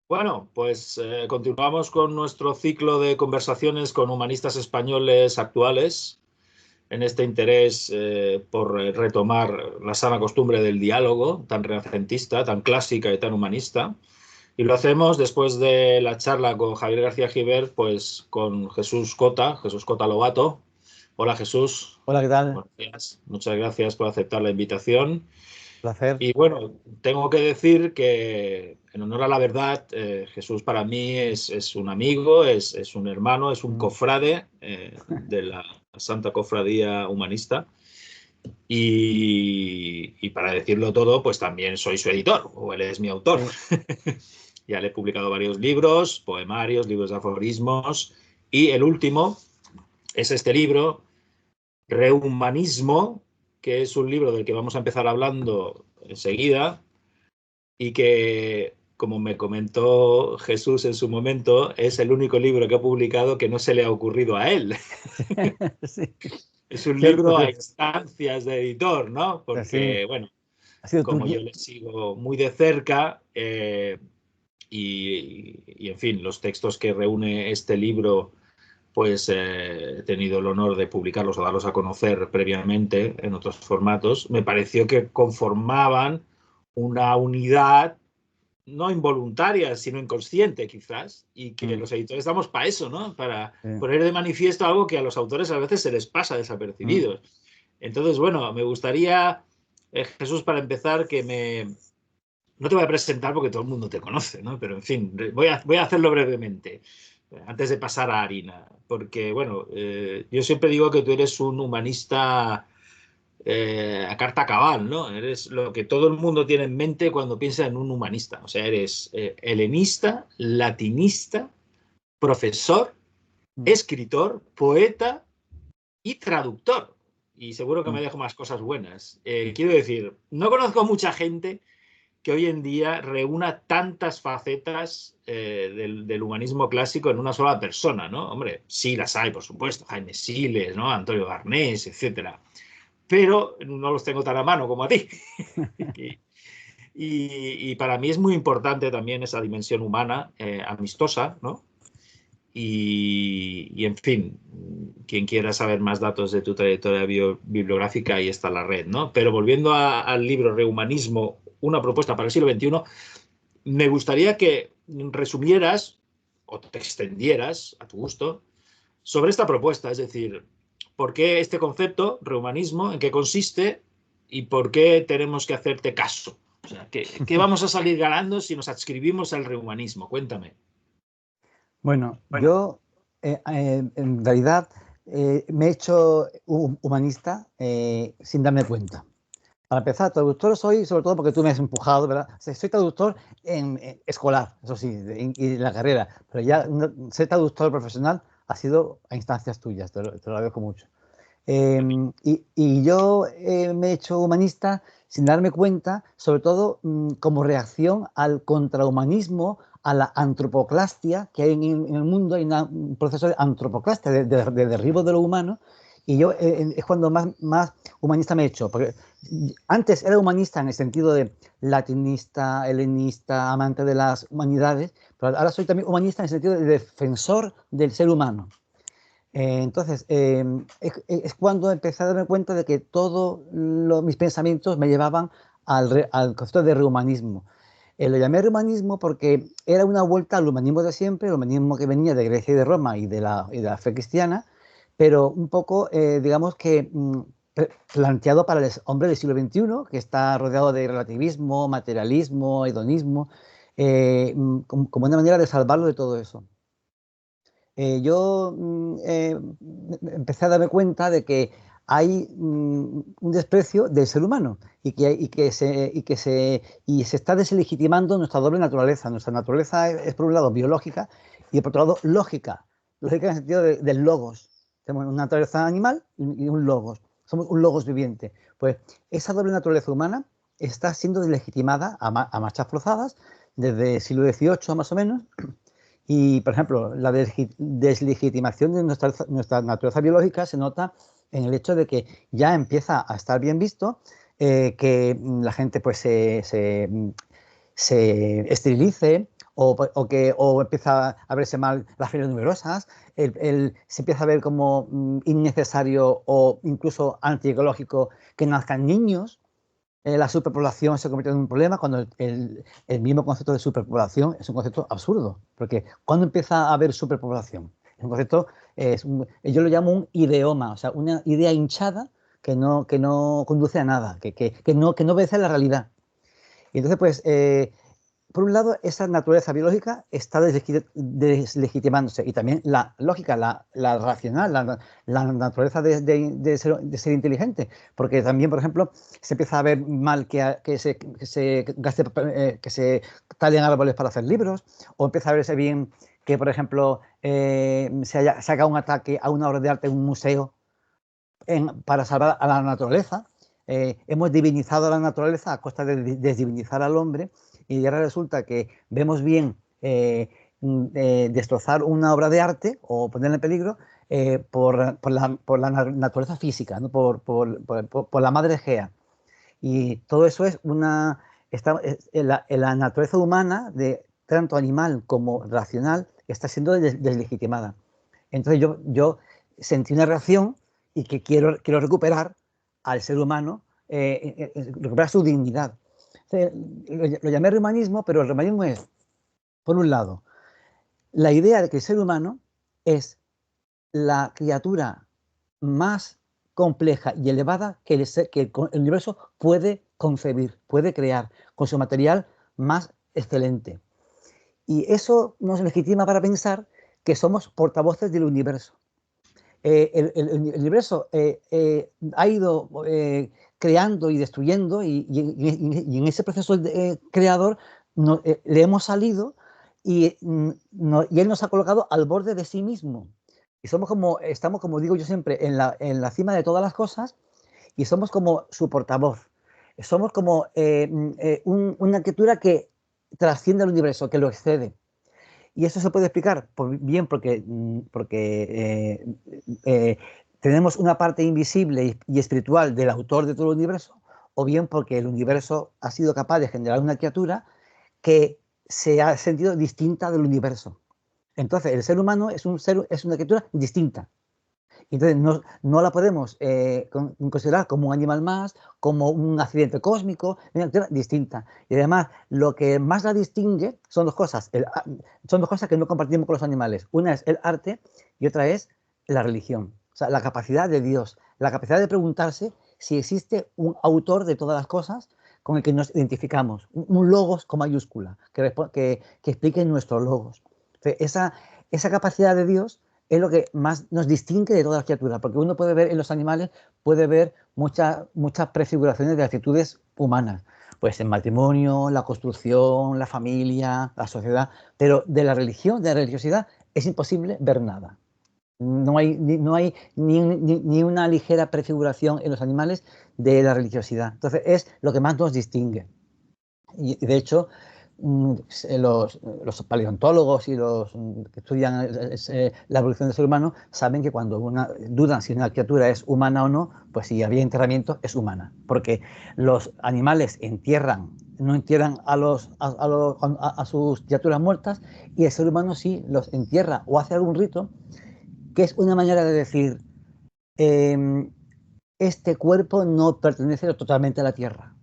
Bueno, pues continuamos con nuestro ciclo de conversaciones con humanistas españoles actuales, en este interés por retomar la sana costumbre del diálogo, tan renacentista, tan clásica y tan humanista. Y lo hacemos después de la charla con Javier García Gibert, pues con Jesús Cota Lobato. Hola Jesús, Hola, ¿qué tal? buenos días. Muchas gracias por aceptar la invitación. Placer. Y bueno, tengo que decir que, en honor a la verdad, Jesús para mí es un amigo, es un hermano, es un cofrade de la Santa Cofradía Humanista. Y para decirlo todo, pues también soy su editor, o él es mi autor. Sí. Ya le he publicado varios libros, poemarios, libros de aforismos, y el último es este libro, Rehumanismo, que es un libro del que vamos a empezar hablando enseguida, y que, como me comentó Jesús en su momento, es el único libro que ha publicado que no se le ha ocurrido a él. Sí. Es un Cierto, libro a cierto. instancias de editor, ¿no? Sí, Porque, bueno, ha sido tú. como yo le sigo muy de cerca, en fin, los textos que reúne este libro, pues he tenido el honor de publicarlos o darlos a conocer previamente en otros formatos, me pareció que conformaban una unidad no involuntaria, sino inconsciente quizás, y que los editores estamos para eso, ¿no? Para Sí. poner de manifiesto algo que a los autores a veces se les pasa desapercibidos. Entonces, bueno, me gustaría, Jesús, para empezar, no te voy a presentar porque todo el mundo te conoce, ¿no? Pero, en fin, voy a hacerlo brevemente, antes de pasar a harina, porque, bueno, yo siempre digo que tú eres un humanista a carta cabal, ¿no? Eres lo que todo el mundo tiene en mente cuando piensa en un humanista. O sea, eres helenista, latinista, profesor, escritor, poeta y traductor. Y seguro que me dejo más cosas buenas. Quiero decir, no conozco mucha gente que hoy en día reúna tantas facetas del humanismo clásico en una sola persona, ¿no? Hombre, sí las hay, por supuesto. Jaime Siles, ¿no? Antonio Garnés, etcétera, pero no los tengo tan a mano como a ti. Y para mí es muy importante también esa dimensión humana, amistosa, ¿no? En fin, quien quiera saber más datos de tu trayectoria bibliográfica, ahí está la red, ¿no? Pero volviendo al libro Rehumanismo, una propuesta para el siglo XXI, me gustaría que resumieras o te extendieras a tu gusto sobre esta propuesta, es decir, ¿por qué este concepto, rehumanismo, en qué consiste y por qué tenemos que hacerte caso? O sea, ¿qué vamos a salir ganando si nos adscribimos al rehumanismo? Cuéntame. Bueno, yo en realidad me he hecho humanista sin darme cuenta. Para empezar, traductor soy sobre todo porque tú me has empujado, ¿verdad? O sea, soy traductor escolar, eso sí, y en la carrera, pero ya ser traductor profesional ha sido a instancias tuyas, te lo agradezco mucho. Y yo me he hecho humanista sin darme cuenta, sobre todo como reacción al contrahumanismo, a la antropoclastia que hay en el mundo. Hay un proceso de antropoclastia, de derribo de lo humano, y yo es cuando más humanista me he hecho, porque antes era humanista en el sentido de latinista, helenista, amante de las humanidades, pero ahora soy también humanista en el sentido de defensor del ser humano. Entonces, es cuando empecé a darme cuenta de que todos mis pensamientos me llevaban al concepto de rehumanismo. Lo llamé rehumanismo porque era una vuelta al humanismo de siempre, el humanismo que venía de Grecia y de Roma y de la fe cristiana, pero un poco, digamos que planteado para el hombre del siglo XXI, que está rodeado de relativismo, materialismo, hedonismo, como una manera de salvarlo de todo eso. Yo empecé a darme cuenta de que hay un desprecio del ser humano y se está deslegitimando nuestra doble naturaleza. Nuestra naturaleza es por un lado biológica y por otro lado lógica. Lógica en el sentido del logos. Tenemos una naturaleza animal y un logos. Somos un logos viviente. Pues esa doble naturaleza humana está siendo deslegitimada a marchas forzadas desde el siglo XVIII más o menos. Y, por ejemplo, la deslegitimación de nuestra naturaleza biológica se nota en el hecho de que ya empieza a estar bien visto que la gente pues se esterilice o empieza a verse mal las familias numerosas, se empieza a ver como innecesario o incluso antiecológico que nazcan niños. La superpoblación se convierte en un problema cuando el mismo concepto de superpoblación es un concepto absurdo, porque ¿cuándo empieza a haber superpoblación? Es un concepto, yo lo llamo un ideoma, o sea, una idea hinchada que no conduce a nada, que no obedece a la realidad. Y entonces, pues, por un lado, esa naturaleza biológica está deslegitimándose y también la lógica, la racional, la naturaleza de ser inteligente, porque también, por ejemplo, se empieza a ver mal que se gaste, que se talen árboles para hacer libros, o empieza a verse bien que, por ejemplo, se haga un ataque a una obra de arte en un museo para salvar a la naturaleza. Hemos divinizado a la naturaleza a costa de desdivinizar al hombre, y ahora resulta que vemos bien destrozar una obra de arte o ponerla en peligro por la naturaleza física, ¿no? por la madre Gea. Y todo eso es la naturaleza humana, de tanto animal como racional, está siendo deslegitimada. Entonces yo sentí una reacción y que quiero recuperar al ser humano, recuperar su dignidad. Lo llamé rehumanismo, pero el rehumanismo es, por un lado, la idea de que el ser humano es la criatura más compleja y elevada que el universo puede concebir, puede crear, con su material más excelente. Y eso nos legitima para pensar que somos portavoces del universo. El universo ha ido creando y destruyendo, y en ese proceso creador le hemos salido y él nos ha colocado al borde de sí mismo. Y estamos, como digo yo siempre, en la cima de todas las cosas, y somos como su portavoz. Somos como una criatura que trasciende al universo, que lo excede. Y eso se puede explicar bien porque tenemos una parte invisible y espiritual del autor de todo el universo, o bien porque el universo ha sido capaz de generar una criatura que se ha sentido distinta del universo. Entonces, el ser humano es una criatura distinta. Entonces, no la podemos considerar como un animal más, como un accidente cósmico, una criatura distinta. Y además, lo que más la distingue son dos cosas. Son dos cosas que no compartimos con los animales. Una es el arte y otra es la religión. O sea, la capacidad de Dios, la capacidad de preguntarse si existe un autor de todas las cosas con el que nos identificamos, un logos con mayúscula, que explique nuestro logos. Entonces, esa capacidad de Dios es lo que más nos distingue de todas las criaturas, porque uno puede ver en los animales, puede ver muchas prefiguraciones de actitudes humanas, pues el matrimonio, la construcción, la familia, la sociedad, pero de la religión, de la religiosidad, es imposible ver nada. No hay ni una ligera prefiguración en los animales de la religiosidad. Entonces es lo que más nos distingue. Y de hecho, los paleontólogos y los que estudian la evolución del ser humano saben que cuando dudan si una criatura es humana o no, pues si había enterramiento, es humana. Porque los animales no entierran a sus criaturas muertas, y el ser humano sí los entierra o hace algún rito, que es una manera de decir, este cuerpo no pertenece totalmente a la tierra.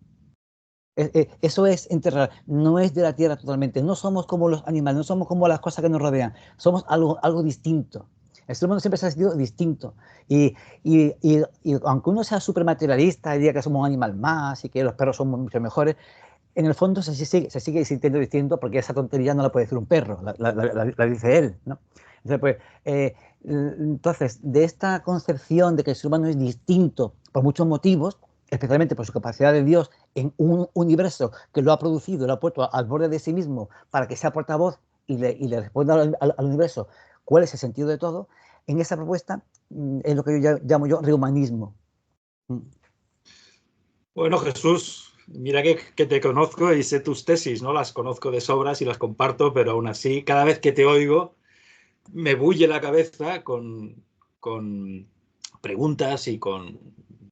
Eso es enterrar, no es de la tierra totalmente. No somos como los animales, no somos como las cosas que nos rodean, somos algo distinto. El ser humano siempre se ha sentido distinto. Y aunque uno sea súper materialista y diga que somos un animal más y que los perros son mucho mejores, en el fondo se sigue sintiendo distinto, porque esa tontería no la puede decir un perro, la dice él, ¿no? Entonces, pues, entonces, de esta concepción de que el ser humano es distinto por muchos motivos, especialmente por su capacidad de Dios en un universo que lo ha producido, lo ha puesto al borde de sí mismo para que sea portavoz y le responda al universo cuál es el sentido de todo, en esa propuesta es lo que yo llamo rehumanismo. Bueno, Jesús, mira que te conozco y sé tus tesis, ¿no? Las conozco de sobras y las comparto, pero aún así, cada vez que te oigo, me bulle la cabeza con preguntas y con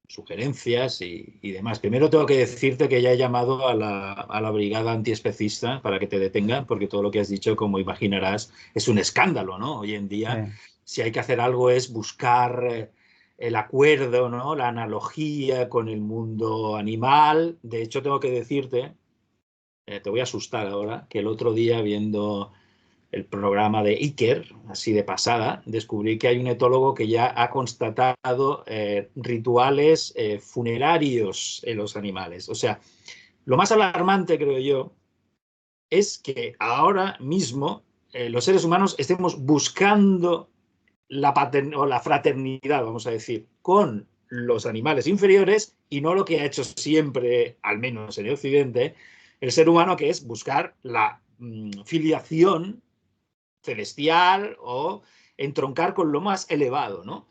sugerencias y demás. Primero tengo que decirte que ya he llamado a la brigada antiespecista para que te detengan, porque todo lo que has dicho, como imaginarás, es un escándalo, ¿no? Hoy en día, si hay que hacer algo es buscar el acuerdo, ¿no? La analogía con el mundo animal. De hecho, tengo que decirte, te voy a asustar ahora, que el otro día viendo el programa de Iker, así de pasada, descubrí que hay un etólogo que ya ha constatado rituales funerarios en los animales. O sea, lo más alarmante, creo yo, es que ahora mismo los seres humanos estemos buscando o la fraternidad, vamos a decir, con los animales inferiores y no lo que ha hecho siempre, al menos en el Occidente, el ser humano, que es buscar la filiación celestial o entroncar con lo más elevado, ¿no?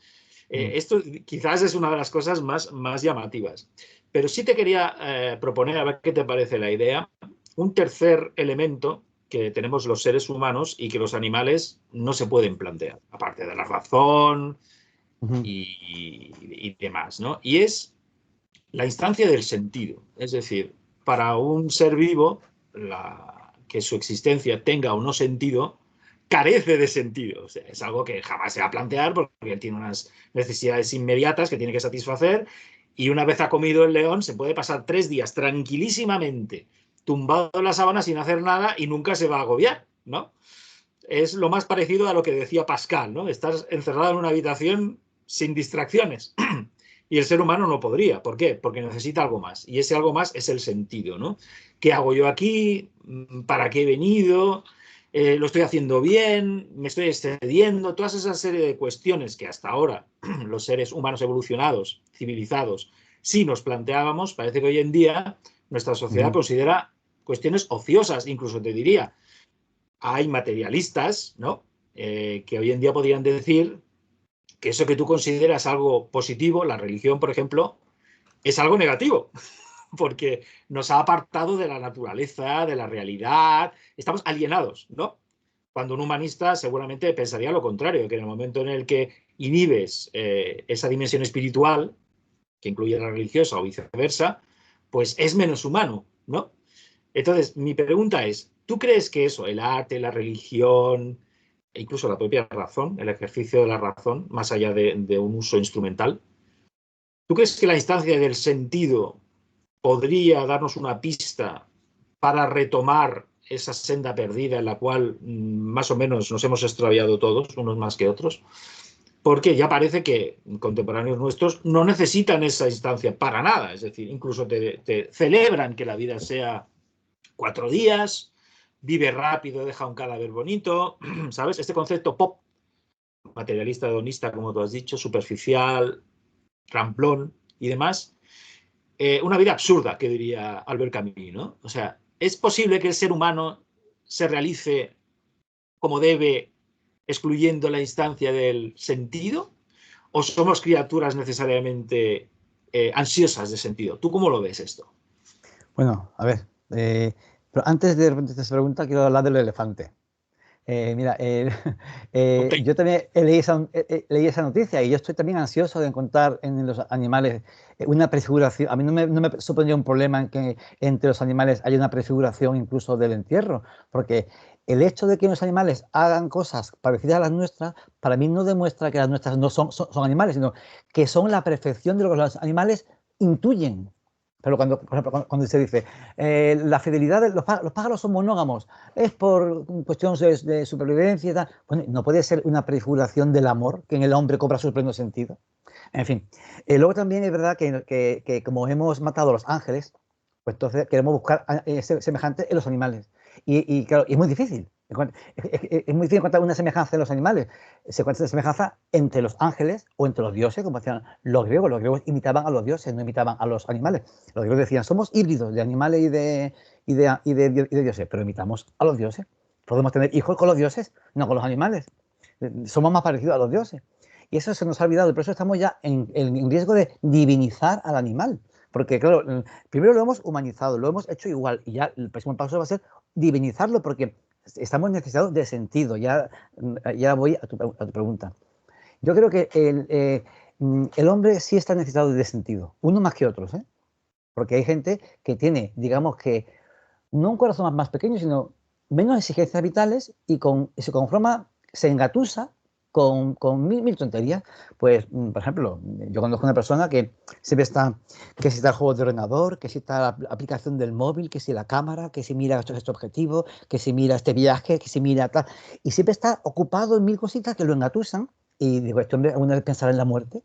Esto quizás es una de las cosas más llamativas. Pero sí te quería proponer, a ver qué te parece la idea, un tercer elemento que tenemos los seres humanos y que los animales no se pueden plantear, aparte de la razón y demás, ¿no? Y es la instancia del sentido. Es decir, para un ser vivo, que su existencia tenga o no sentido, carece de sentido. O sea, es algo que jamás se va a plantear porque tiene unas necesidades inmediatas que tiene que satisfacer y una vez ha comido el león se puede pasar 3 días tranquilísimamente tumbado en la sábana sin hacer nada y nunca se va a agobiar, ¿no? Es lo más parecido a lo que decía Pascal, ¿no? Estás encerrado en una habitación sin distracciones. Y el ser humano no podría. ¿Por qué? Porque necesita algo más. Y ese algo más es el sentido, ¿no? ¿Qué hago yo aquí? ¿Para qué he venido? ¿Lo estoy haciendo bien? ¿Me estoy excediendo? Todas esas serie de cuestiones que hasta ahora los seres humanos evolucionados, civilizados, sí nos planteábamos, parece que hoy en día nuestra sociedad considera cuestiones ociosas, incluso te diría. Hay materialistas, ¿no? Que hoy en día podrían decir que eso que tú consideras algo positivo, la religión, por ejemplo, es algo negativo, porque nos ha apartado de la naturaleza, de la realidad, estamos alienados, ¿no? Cuando un humanista seguramente pensaría lo contrario, que en el momento en el que inhibes esa dimensión espiritual, que incluye la religiosa o viceversa, pues es menos humano, ¿no? Entonces, mi pregunta es, ¿tú crees que eso, el arte, la religión, e incluso la propia razón, el ejercicio de la razón, más allá de un uso instrumental, ¿tú crees que la instancia del sentido podría darnos una pista para retomar esa senda perdida en la cual más o menos nos hemos extraviado todos, unos más que otros? Porque ya parece que contemporáneos nuestros no necesitan esa instancia para nada, es decir, incluso te celebran que la vida sea 4 días, vive rápido, deja un cadáver bonito, ¿sabes? Este concepto pop, materialista, hedonista, como tú has dicho, superficial, ramplón y demás, una vida absurda, que diría Albert Camus, ¿no? O sea, ¿es posible que el ser humano se realice como debe, excluyendo la instancia del sentido? ¿O somos criaturas necesariamente ansiosas de sentido? ¿Tú cómo lo ves esto? Bueno, a ver, pero antes de responder esta pregunta, quiero hablar del elefante. Mira, Okay. yo también leí esa noticia y yo estoy también ansioso de encontrar en los animales una prefiguración. A mí no me supondría un problema en que entre los animales haya una prefiguración incluso del entierro, porque el hecho de que los animales hagan cosas parecidas a las nuestras, para mí no demuestra que las nuestras no son animales, sino que son la perfección de lo que los animales intuyen. Pero cuando, por ejemplo, cuando se dice la fidelidad de los pájaros son monógamos, es por cuestiones de supervivencia y tal. Bueno, no puede ser una prefiguración del amor que en el hombre cobra su pleno sentido. En fin, luego también es verdad que como hemos matado a los ángeles, pues entonces queremos buscar semejantes en los animales. Y claro, es muy difícil. Es muy difícil encontrar una semejanza en los animales. Se encuentra semejanza entre los ángeles o entre los dioses, como decían los griegos. Los griegos imitaban a los dioses, no imitaban a los animales. Los griegos decían, somos híbridos de animales y de dioses, pero imitamos a los dioses. Podemos tener hijos con los dioses, no con los animales. Somos más parecidos a los dioses. Y eso se nos ha olvidado, y por eso estamos ya en riesgo de divinizar al animal. Porque, claro, primero lo hemos humanizado, lo hemos hecho igual, y ya el próximo paso va a ser divinizarlo, porque estamos necesitados de sentido. Ya voy a tu pregunta. Yo creo que el hombre sí está necesitado de sentido, uno más que otros, ¿eh? Porque hay gente que tiene, digamos que, no un corazón más pequeño, sino menos exigencias vitales y se conforma, se engatusa con mil tonterías. Pues, por ejemplo, yo conozco una persona que siempre está, que si está el juego de ordenador, que si está la aplicación del móvil, que si la cámara, que si mira este objetivo, que si mira este viaje, que si mira tal, y siempre está ocupado en mil cositas que lo engatusan. Y digo, este hombre alguna vez pensará en la muerte.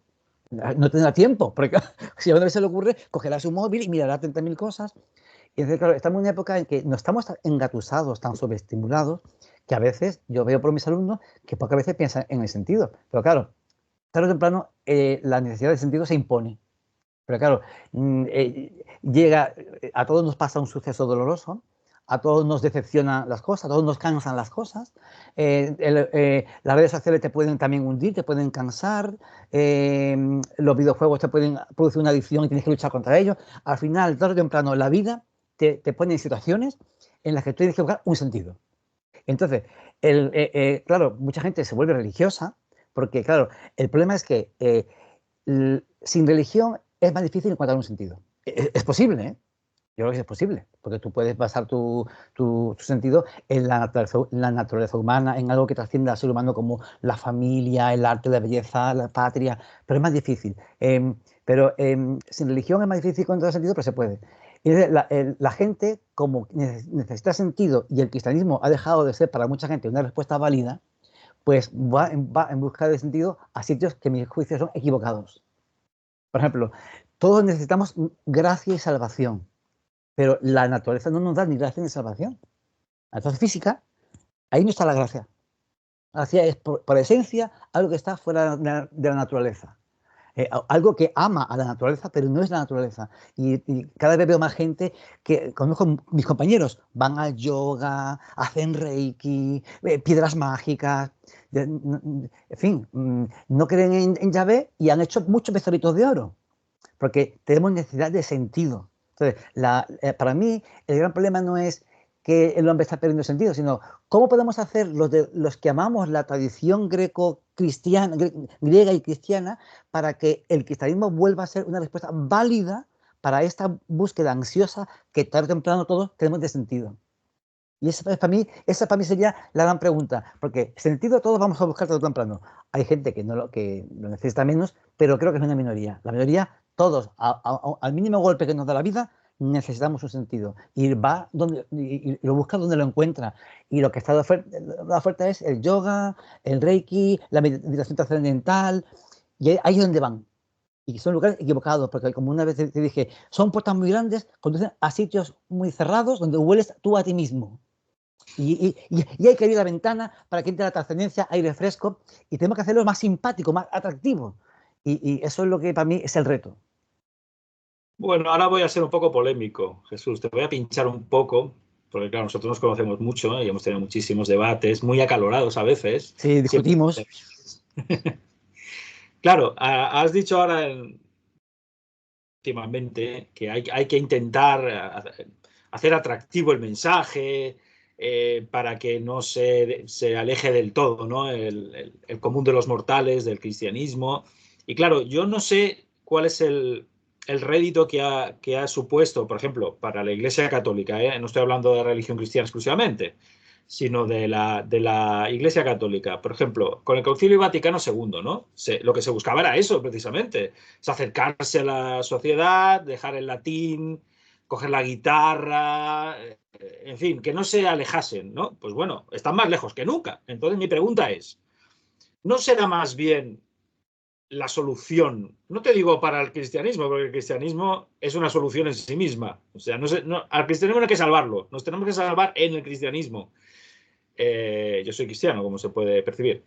No tendrá tiempo, porque si a una vez se le ocurre, cogerá su móvil y mirará 30.000 cosas. Y entonces, claro, estamos en una época en que no estamos tan engatusados, tan sobreestimulados, que a veces yo veo por mis alumnos que pocas veces piensan en el sentido. Pero claro, tarde o temprano la necesidad de sentido se impone. Pero claro, a todos nos pasa un suceso doloroso, a todos nos decepcionan las cosas, a todos nos cansan las cosas. Las redes sociales te pueden también hundir, te pueden cansar, los videojuegos te pueden producir una adicción y tienes que luchar contra ellos. Al final, tarde o temprano, la vida te pone en situaciones en las que tú tienes que buscar un sentido. Entonces, claro, mucha gente se vuelve religiosa porque, claro, el problema es que sin religión es más difícil encontrar un sentido. Es posible, ¿eh? Yo creo que es posible, porque tú puedes basar tu sentido en la naturaleza humana, en algo que trascienda al ser humano como la familia, el arte, la belleza, la patria, pero es más difícil. Pero sin religión es más difícil encontrar sentido, pero se puede. Y la gente, como necesita sentido y el cristianismo ha dejado de ser para mucha gente una respuesta válida, pues va en busca de sentido a sitios que, en mi juicio, son equivocados. Por ejemplo, todos necesitamos gracia y salvación, pero la naturaleza no nos da ni gracia ni salvación. La naturaleza física, ahí no está la gracia. La gracia es, por esencia, algo que está fuera de la naturaleza. Algo que ama a la naturaleza, pero no es la naturaleza. Y cada vez veo más gente que, conozco mis compañeros, van al yoga, hacen reiki, piedras mágicas, en fin, no creen en Yahvé y han hecho muchos becerritos de oro, porque tenemos necesidad de sentido. Entonces, para mí, el gran problema no es que el hombre está perdiendo sentido, sino cómo podemos hacer los que amamos la tradición greco-cristiana, griega y cristiana, para que el cristianismo vuelva a ser una respuesta válida para esta búsqueda ansiosa que tarde o temprano todos tenemos de sentido. Y esa para mí sería la gran pregunta, porque sentido todos vamos a buscar tarde o temprano. Hay gente que lo necesita menos, pero creo que es una minoría. La mayoría, todos, al mínimo golpe que nos da la vida, necesitamos un sentido. Y lo busca donde lo encuentra. Y lo que está de oferta es el yoga, el reiki, la meditación trascendental, y ahí es donde van. Y son lugares equivocados, porque como una vez te dije, son puertas muy grandes, conducen a sitios muy cerrados donde hueles tú a ti mismo. Y hay que abrir la ventana para que entre la trascendencia, aire fresco, y tenemos que hacerlo más simpático, más atractivo. Y eso es lo que para mí es el reto. Bueno, ahora voy a ser un poco polémico, Jesús. Te voy a pinchar un poco, porque claro, nosotros nos conocemos mucho, ¿eh? Y hemos tenido muchísimos debates, muy acalorados a veces. Sí, Siempre. discutimos. Claro, has dicho ahora últimamente que hay que intentar hacer atractivo el mensaje para que no se aleje del todo, ¿no? El común de los mortales, del cristianismo. Y claro, yo no sé cuál es el rédito que ha supuesto, por ejemplo, para la Iglesia Católica, ¿eh? No estoy hablando de religión cristiana exclusivamente, sino de la Iglesia Católica. Por ejemplo, con el Concilio Vaticano II, ¿no? Lo que se buscaba era eso, precisamente, es acercarse a la sociedad, dejar el latín, coger la guitarra, en fin, que no se alejasen, ¿no? Pues bueno, están más lejos que nunca. Entonces mi pregunta es, ¿no será más bien la solución? No te digo para el cristianismo, porque el cristianismo es una solución en sí misma. O sea, al cristianismo no hay que salvarlo, nos tenemos que salvar en el cristianismo. Yo soy cristiano, como se puede percibir.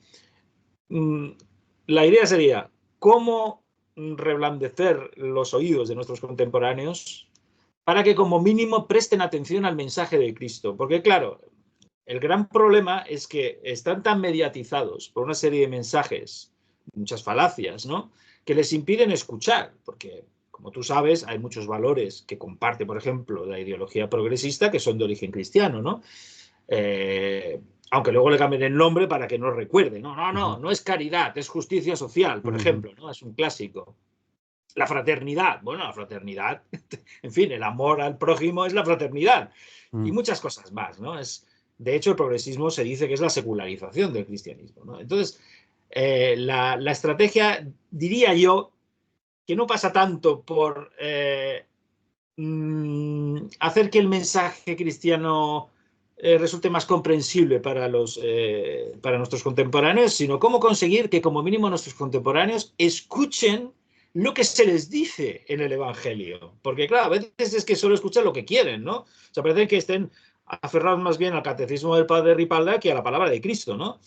La idea sería cómo reblandecer los oídos de nuestros contemporáneos para que como mínimo presten atención al mensaje de Cristo. Porque claro, el gran problema es que están tan mediatizados por una serie de mensajes, muchas falacias, ¿no? Que les impiden escuchar, porque como tú sabes, hay muchos valores que comparte, por ejemplo, la ideología progresista que son de origen cristiano, ¿no? Aunque luego le cambien el nombre para que no recuerde. No es caridad, es justicia social, por ejemplo, ¿no? Es un clásico. La fraternidad, bueno, la fraternidad, en fin, el amor al prójimo es la fraternidad y muchas cosas más, ¿no? De hecho, el progresismo se dice que es la secularización del cristianismo, ¿no? Entonces, la estrategia, diría yo, que no pasa tanto por hacer que el mensaje cristiano resulte más comprensible para nuestros contemporáneos, sino cómo conseguir que como mínimo nuestros contemporáneos escuchen lo que se les dice en el Evangelio. Porque claro, a veces es que solo escuchan lo que quieren, ¿no? O sea, parece que estén aferrados más bien al catecismo del padre Ripalda que a la palabra de Cristo, ¿no?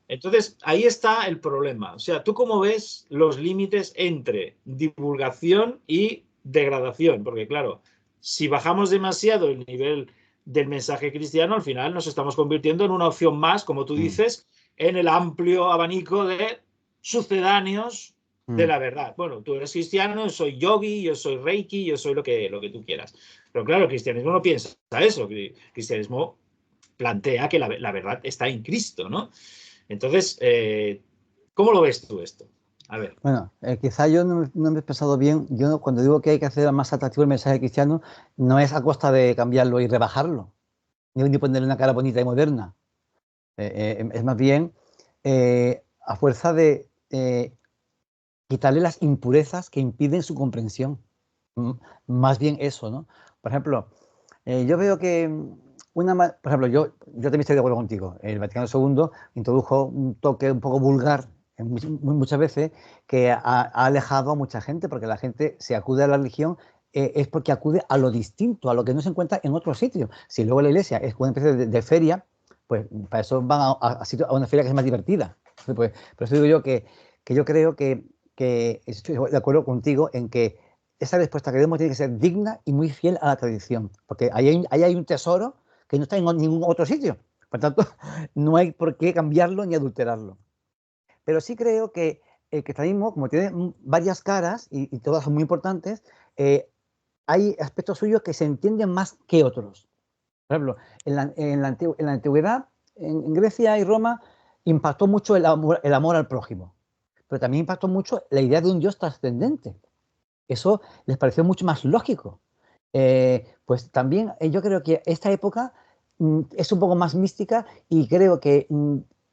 Entonces, ahí está el problema. O sea, ¿tú cómo ves los límites entre divulgación y degradación? Porque claro, si bajamos demasiado el nivel del mensaje cristiano, al final nos estamos convirtiendo en una opción más, como tú dices, en el amplio abanico de sucedáneos de la verdad. Bueno, tú eres cristiano, yo soy yogi, yo soy reiki, yo soy lo que tú quieras. Pero claro, el cristianismo no piensa eso. El cristianismo plantea que la verdad está en Cristo, ¿no? Entonces, ¿cómo lo ves tú esto? A ver. Bueno, quizá yo no me he expresado bien. Yo cuando digo que hay que hacer más atractivo el mensaje cristiano, no es a costa de cambiarlo y rebajarlo, ni ponerle una cara bonita y moderna. Es más bien a fuerza de quitarle las impurezas que impiden su comprensión. Más bien eso, ¿no? Por ejemplo, yo veo que por ejemplo, yo también estoy de acuerdo contigo. El Vaticano II introdujo un toque un poco vulgar muchas veces que ha alejado a mucha gente, porque la gente se acude a la religión es porque acude a lo distinto, a lo que no se encuentra en otro sitio. Si luego la iglesia es una especie de feria, pues para eso van a una feria que es más divertida. Pues, por eso digo yo que yo creo que estoy de acuerdo contigo en que esa respuesta que demos tiene que ser digna y muy fiel a la tradición, porque ahí hay un tesoro que no está en ningún otro sitio. Por tanto, no hay por qué cambiarlo ni adulterarlo. Pero sí creo que el cristianismo, como tiene varias caras y todas son muy importantes, hay aspectos suyos que se entienden más que otros. Por ejemplo, en la antigüedad, en Grecia y Roma, impactó mucho el amor al prójimo, pero también impactó mucho la idea de un Dios trascendente. Eso les pareció mucho más lógico. Pues también yo creo que esta época es un poco más mística y creo que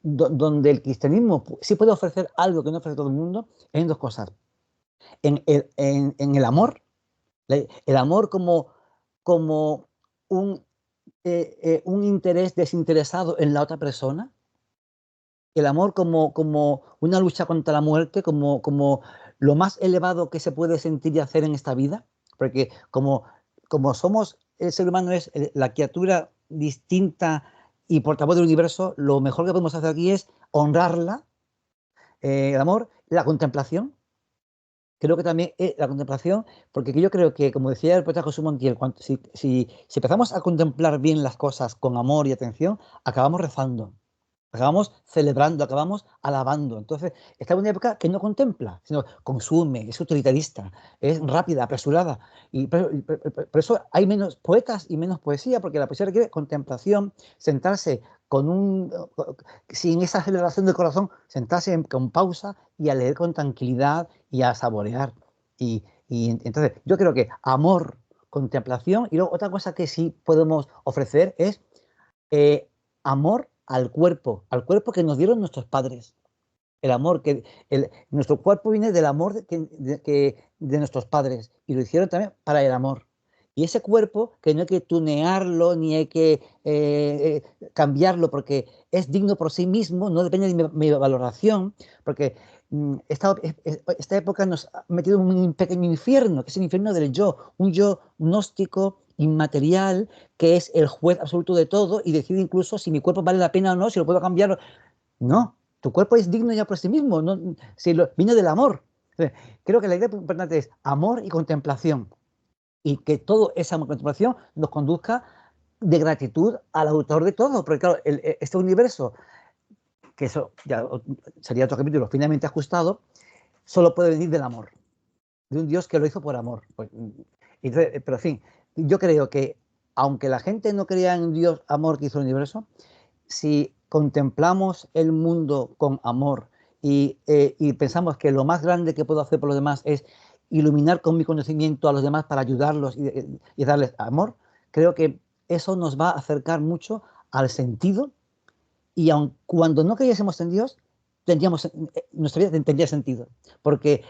donde el cristianismo sí puede ofrecer algo que no ofrece todo el mundo, es en dos cosas. En el amor, el amor como un interés desinteresado en la otra persona, el amor como una lucha contra la muerte, como lo más elevado que se puede sentir y hacer en esta vida, porque como somos, el ser humano es la criatura distinta y portavoz del universo, lo mejor que podemos hacer aquí es honrarla, el amor, la contemplación. Creo que también la contemplación, porque yo creo que, como decía el poeta José Montiel, si empezamos a contemplar bien las cosas con amor y atención, acabamos rezando. Acabamos celebrando, acabamos alabando. Entonces, está en una época que no contempla, sino consume, es utilitarista, es rápida, apresurada. Y por eso hay menos poetas y menos poesía, porque la poesía requiere contemplación, sentarse sin esa aceleración del corazón, sentarse con pausa y a leer con tranquilidad y a saborear. Y entonces, yo creo que amor, contemplación, y luego otra cosa que sí podemos ofrecer es amor al cuerpo que nos dieron nuestros padres. El amor nuestro cuerpo viene del amor de nuestros padres y lo hicieron también para el amor. Y ese cuerpo que no hay que tunearlo ni hay que cambiarlo porque es digno por sí mismo, no depende de mi valoración, porque esta época nos ha metido en un pequeño infierno, que es el infierno del yo, un yo gnóstico, inmaterial, que es el juez absoluto de todo y decide incluso si mi cuerpo vale la pena o no, si lo puedo cambiar. No, tu cuerpo es digno ya por sí mismo, no, viene del amor. Entonces, creo que la idea importante es amor y contemplación y que toda esa contemplación nos conduzca de gratitud al autor de todo, porque claro, este universo, que eso ya sería otro capítulo finamente ajustado, solo puede venir del amor, de un Dios que lo hizo por amor. Pues, entonces, pero en fin, yo creo que aunque la gente no crea en un Dios amor que hizo el universo, si contemplamos el mundo con amor y pensamos que lo más grande que puedo hacer por los demás es iluminar con mi conocimiento a los demás para ayudarlos y darles amor, creo que eso nos va a acercar mucho al sentido y aun cuando no creyésemos en Dios, nuestra vida tendría sentido. Porque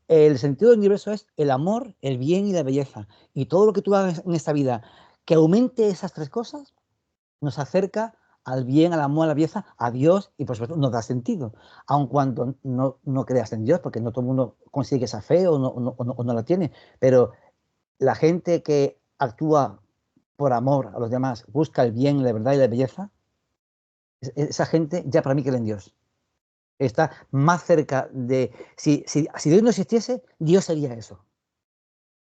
el sentido del universo es el amor, el bien y la belleza. Y todo lo que tú hagas en esta vida que aumente esas tres cosas, nos acerca al bien, al amor, a la belleza, a Dios y por supuesto nos da sentido. Aun cuando no creas en Dios, porque no todo el mundo consigue esa fe o no la tiene. Pero la gente que actúa por amor a los demás, busca el bien, la verdad y la belleza, esa gente ya para mí cree en Dios. Está más cerca de... Si Dios no existiese, Dios sería eso.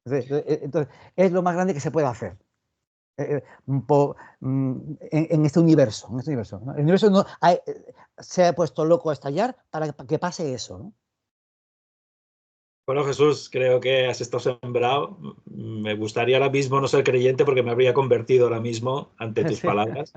Entonces, es lo más grande que se puede hacer en este universo. En este universo, ¿no? El universo se ha puesto loco a estallar para que pase eso, ¿no? Bueno, Jesús, creo que has estado sembrado. Me gustaría ahora mismo no ser creyente porque me habría convertido ahora mismo ante tus Sí, palabras.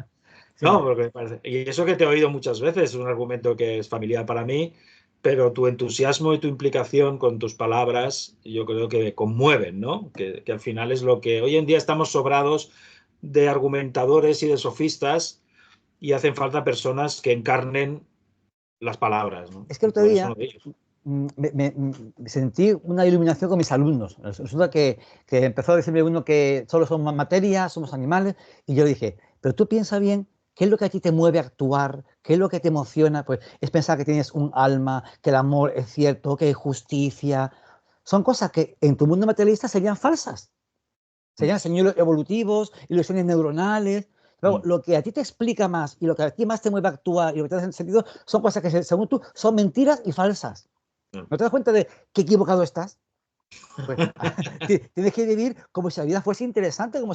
No, sí. porque me parece. Y eso que te he oído muchas veces es un argumento que es familiar para mí, pero tu entusiasmo y tu implicación con tus palabras yo creo que conmueven, ¿no? Que al final es lo que hoy en día estamos sobrados de argumentadores y de sofistas y hacen falta personas que encarnen las palabras, ¿no? Es que el Y otro tú eres uno día de ellos. sentí una iluminación con mis alumnos. Resulta que empezó a decirme uno que solo somos materia, somos animales, y yo dije, pero tú piensa bien, ¿qué es lo que a ti te mueve a actuar? ¿Qué es lo que te emociona? Pues es pensar que tienes un alma, que el amor es cierto, que hay justicia. Son cosas que en tu mundo materialista serían falsas. Mm, Serían señuelos evolutivos, ilusiones neuronales. Luego, mm, lo que a ti te explica más y lo que a ti más te mueve a actuar y lo que te da sentido son cosas que, según tú, son mentiras y falsas. mm. ¿No te das cuenta de qué equivocado estás? Pues tienes que vivir como si la vida fuese interesante, como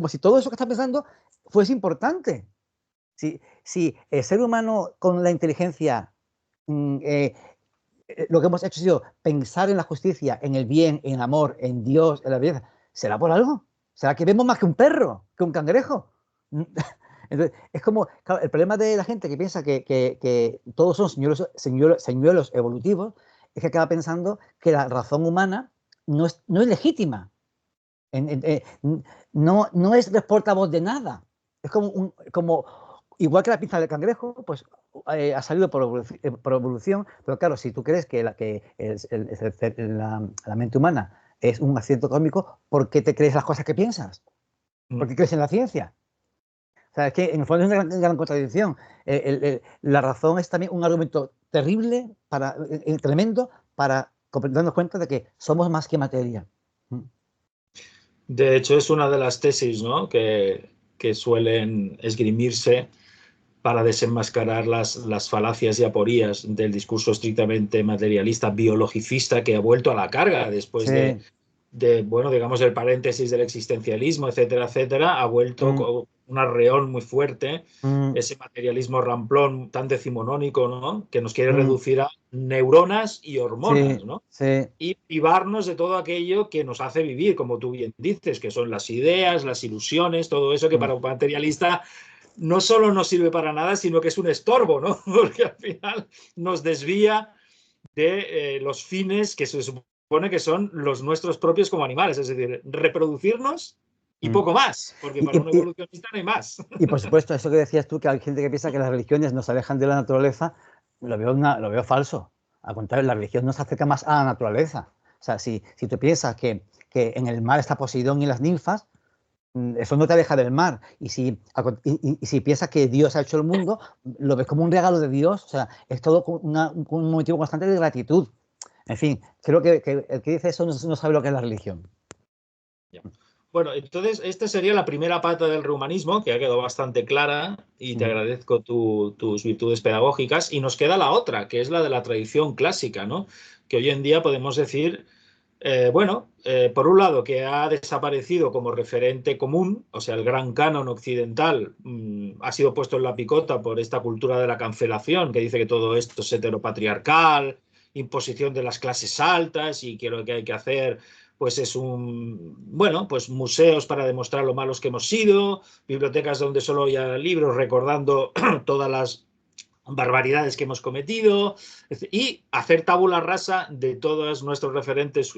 si todo eso que estás pensando fuese importante. Si el ser humano con la inteligencia, lo que hemos hecho ha sido pensar en la justicia, en el bien, en el amor, en Dios, en la belleza, ¿será por algo? ¿Será que vemos más que un perro, que un cangrejo? Entonces, es como, claro, el problema de la gente que piensa que todos son señuelos evolutivos, es que acaba pensando que la razón humana no es legítima. No es portavoz de nada. Es como igual que la pinza del cangrejo, pues ha salido por evolución, pero claro, si tú crees que la mente humana es un accidente cósmico, ¿por qué te crees las cosas que piensas? ¿Por qué crees en la ciencia? O sea, es que en el fondo es una gran contradicción. La razón es también un argumento terrible, tremendo, para darnos cuenta de que somos más que materia. De hecho, es una de las tesis, ¿no? que suelen esgrimirse para desenmascarar las falacias y aporías del discurso estrictamente materialista, biologicista, que ha vuelto a la carga después Sí. bueno, digamos, el paréntesis del existencialismo, etcétera, etcétera, ha vuelto Mm, con un arreón muy fuerte, mm, ese materialismo ramplón tan decimonónico, ¿no? Que nos quiere mm. reducir a neuronas y hormonas, Sí, ¿no? sí. Y privarnos de todo aquello que nos hace vivir, como tú bien dices, que son las ideas, las ilusiones, todo eso que Mm. para un materialista no solo no sirve para nada, sino que es un estorbo, ¿no? Porque al final nos desvía de los fines que se supone que son los nuestros propios como animales, es decir, reproducirnos y Mm. poco más, porque Y, para un y- y- evolucionista no hay más. y, por supuesto, eso que decías tú, que hay gente que piensa que las religiones nos alejan de la naturaleza, lo veo falso. Al contrario, la religión nos acerca más a la naturaleza. O sea, si tú piensas que en el mar está Poseidón y las ninfas, eso no te aleja del mar. Y si piensas que Dios ha hecho el mundo, lo ves como un regalo de Dios. O sea, es todo con un motivo constante de gratitud. En fin, creo que el que dice eso no sabe lo que es la religión. Bueno, entonces esta sería la primera pata del rehumanismo, que ha quedado bastante clara y te Mm. agradezco tus virtudes pedagógicas. Y nos queda la otra, que es la de la tradición clásica, ¿no? Que hoy en día podemos decir, por un lado, que ha desaparecido como referente común, o sea, el gran canon occidental ha sido puesto en la picota por esta cultura de la cancelación, que dice que todo esto es heteropatriarcal, imposición de las clases altas y que lo que hay que hacer pues es bueno, pues museos para demostrar lo malos que hemos sido, bibliotecas donde solo haya libros recordando todas las barbaridades que hemos cometido, y hacer tabula rasa de todos nuestros referentes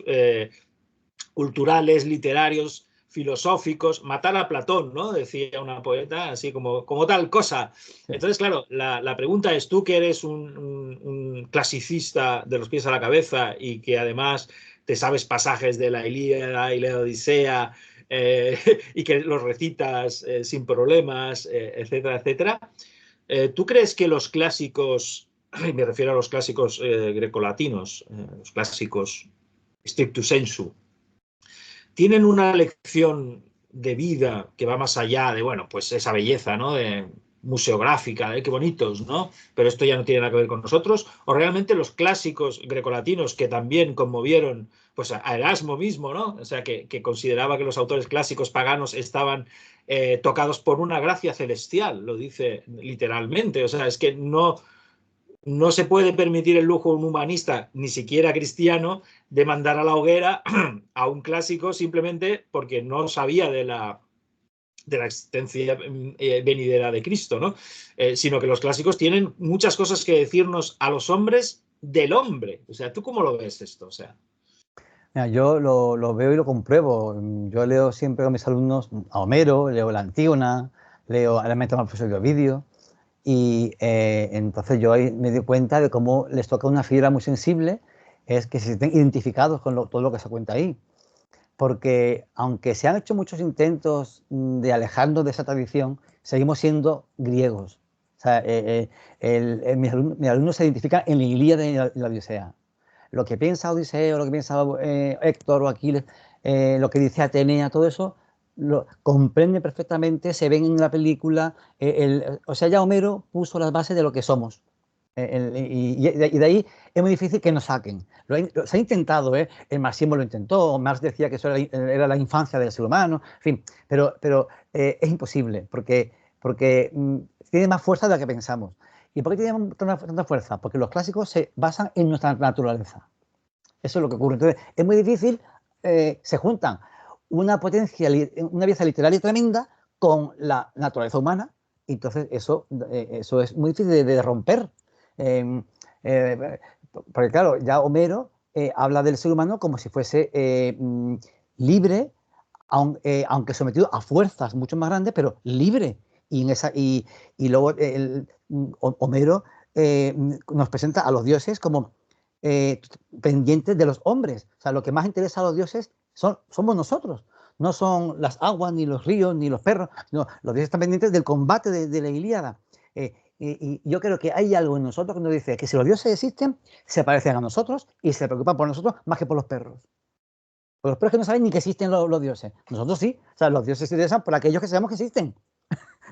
culturales, literarios, filosóficos, matar a Platón, ¿no? Decía una poeta, así como tal cosa. Sí. Entonces, claro, la pregunta es, tú que eres un clasicista de los pies a la cabeza y que además te sabes pasajes de la Ilíada y la Odisea, y que los recitas sin problemas, etcétera, etcétera, ¿tú crees que los clásicos, y me refiero a los clásicos grecolatinos, los clásicos stricto sensu, tienen una lección de vida que va más allá de, bueno, pues esa belleza, ¿no? De museográfica, qué bonitos, ¿no? Pero esto ya no tiene nada que ver con nosotros. O realmente los clásicos grecolatinos que también conmovieron, pues a Erasmo mismo, ¿no? O sea, que consideraba que los autores clásicos paganos estaban tocados por una gracia celestial, lo dice literalmente. O sea, es que no se puede permitir el lujo a un humanista, ni siquiera cristiano, de mandar a la hoguera a un clásico simplemente porque no sabía de la existencia venidera de Cristo, ¿no? Sino que los clásicos tienen muchas cosas que decirnos a los hombres del hombre. O sea, ¿tú cómo lo ves esto? O sea, Mira, yo lo veo y lo compruebo. Yo leo siempre con mis alumnos a Homero, leo la Antígona, leo a la Metamorfosis de Ovidio, y entonces yo ahí me di cuenta de cómo les toca una fibra muy sensible, es que se sienten identificados con todo lo que se cuenta ahí. Porque aunque se han hecho muchos intentos de alejarnos de esa tradición, seguimos siendo griegos. O sea, mis alumnos se identifican en la Ilíada y la Odisea. Lo que piensa Odiseo, lo que piensa Héctor o Aquiles, lo que dice Atenea, todo eso lo comprende perfectamente, se ven en la película. O sea, ya Homero puso las bases de lo que somos. Y de ahí es muy difícil que nos saquen. Se ha intentado, el marxismo lo intentó, Marx decía que eso era la infancia del ser humano, en fin, pero es imposible, porque tiene más fuerza de la que pensamos. ¿Y por qué tiene tanta fuerza? Porque los clásicos se basan en nuestra naturaleza. Eso es lo que ocurre. Entonces, es muy difícil, se juntan una potencia, una belleza literaria tremenda con la naturaleza humana, y entonces eso es muy difícil de romper. Eh, eh, Porque claro, ya Homero habla del ser humano como si fuese libre, aunque sometido a fuerzas mucho más grandes, pero libre. Y luego Homero nos presenta a los dioses como pendientes de los hombres. O sea, lo que más interesa a los dioses somos nosotros. No son las aguas, ni los ríos, ni los perros. No, los dioses están pendientes del combate de la Ilíada. Y yo creo que hay algo en nosotros que nos dice que si los dioses existen, se parecen a nosotros y se preocupan por nosotros más que por los perros. Por los perros que no saben ni que existen los dioses. Nosotros sí. O sea, los dioses se interesan por aquellos que sabemos que existen.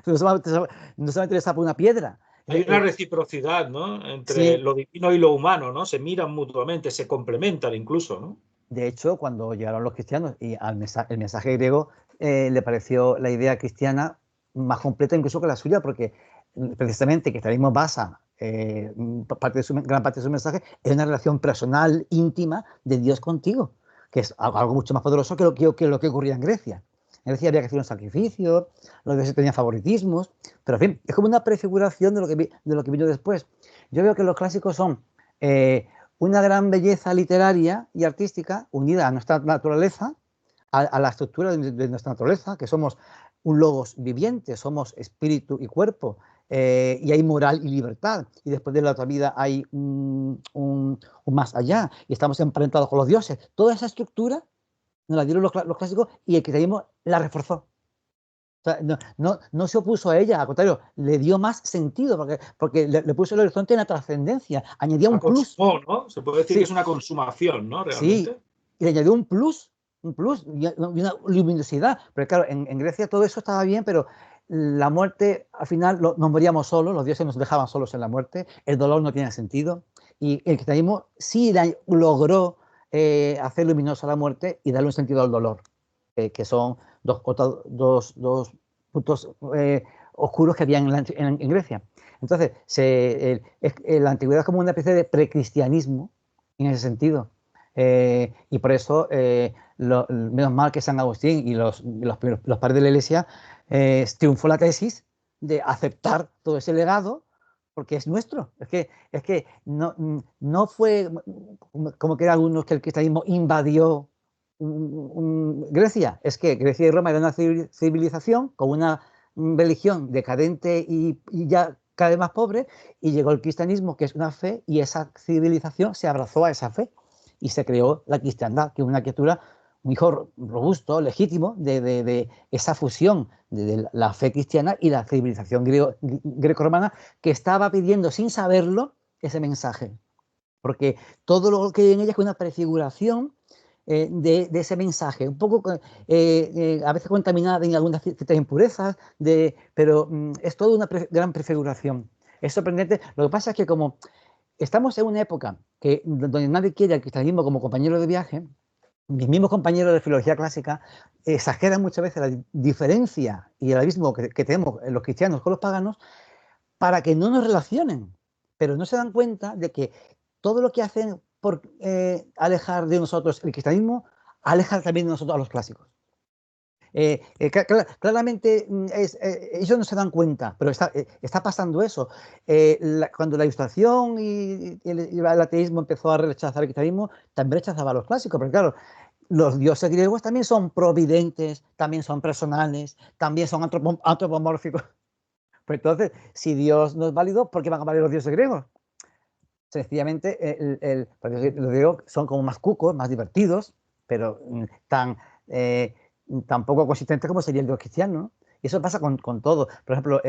No se va a interesar por una piedra. hay una reciprocidad, ¿no? Entre Sí. lo divino y lo humano, ¿no? Se miran mutuamente, se complementan incluso, ¿no? De hecho, cuando llegaron los cristianos y el mensaje griego le pareció la idea cristiana más completa incluso que la suya, porque precisamente el cristianismo basa gran parte de su mensaje en una relación personal, íntima de Dios contigo, que es algo mucho más poderoso que lo que ocurría en Grecia. En Grecia había que hacer un sacrificio, los dioses tenían favoritismos, pero en fin, es como una prefiguración de lo que vino después. Yo veo que los clásicos son una gran belleza literaria y artística unida a nuestra naturaleza, a la estructura de nuestra naturaleza, que somos un logos viviente, somos espíritu y cuerpo, y hay moral y libertad, y después de la otra vida hay un más allá, y estamos emparentados con los dioses. Toda esa estructura nos la dieron los clásicos y el cristianismo la reforzó. O sea, no se opuso a ella, al contrario, le dio más sentido, porque le puso el horizonte en la trascendencia, añadía La un plus. consumó, ¿no? Se puede decir que es Sí, una consumación, ¿no? sí, Realmente. y le añadió un plus y una luminosidad. Pero claro, en Grecia todo eso estaba bien, pero la muerte, al final nos moríamos solos, los dioses nos dejaban solos en la muerte, el dolor no tiene sentido, y el cristianismo sí logró hacer luminosa la muerte y darle un sentido al dolor, que son dos puntos oscuros que había en Grecia. Entonces, la antigüedad es como una especie de precristianismo en ese sentido. Y por eso, menos mal que San Agustín y los padres de la Iglesia triunfó la tesis de aceptar todo ese legado porque es nuestro. Es que no fue como que algunos que el cristianismo invadió Grecia. Es que Grecia y Roma era una civilización con una religión decadente y ya cada vez más pobre, y llegó el cristianismo, que es una fe, y esa civilización se abrazó a esa fe y se creó la cristiandad, que es una criatura, un hijo robusto, legítimo, de esa fusión de la fe cristiana y la civilización greco-romana, que estaba pidiendo sin saberlo ese mensaje. Porque todo lo que hay en ella es una prefiguración de ese mensaje, un poco a veces contaminada en algunas ciertas impurezas, pero es toda una gran prefiguración. Es sorprendente. Lo que pasa es que como estamos en una época donde nadie quiere al cristianismo como compañero de viaje, mis mismos compañeros de filología clásica exageran muchas veces la diferencia y el abismo que tenemos los cristianos con los paganos para que no nos relacionen, pero no se dan cuenta de que todo lo que hacen por alejar de nosotros el cristianismo, aleja también de nosotros a los clásicos. Claramente ellos no se dan cuenta, pero está pasando eso. Cuando la Ilustración y el ateísmo empezó a rechazar el cristianismo, también rechazaba a los clásicos, porque claro, los dioses griegos también son providentes, también son personales, también son antropomórficos. Pues entonces, si Dios no es válido, ¿por qué van a valer los dioses griegos? Sencillamente, los griegos son como más cucos, más divertidos, pero tan poco consistentes como sería el dios cristiano, ¿no? Y eso pasa con todo. Por ejemplo,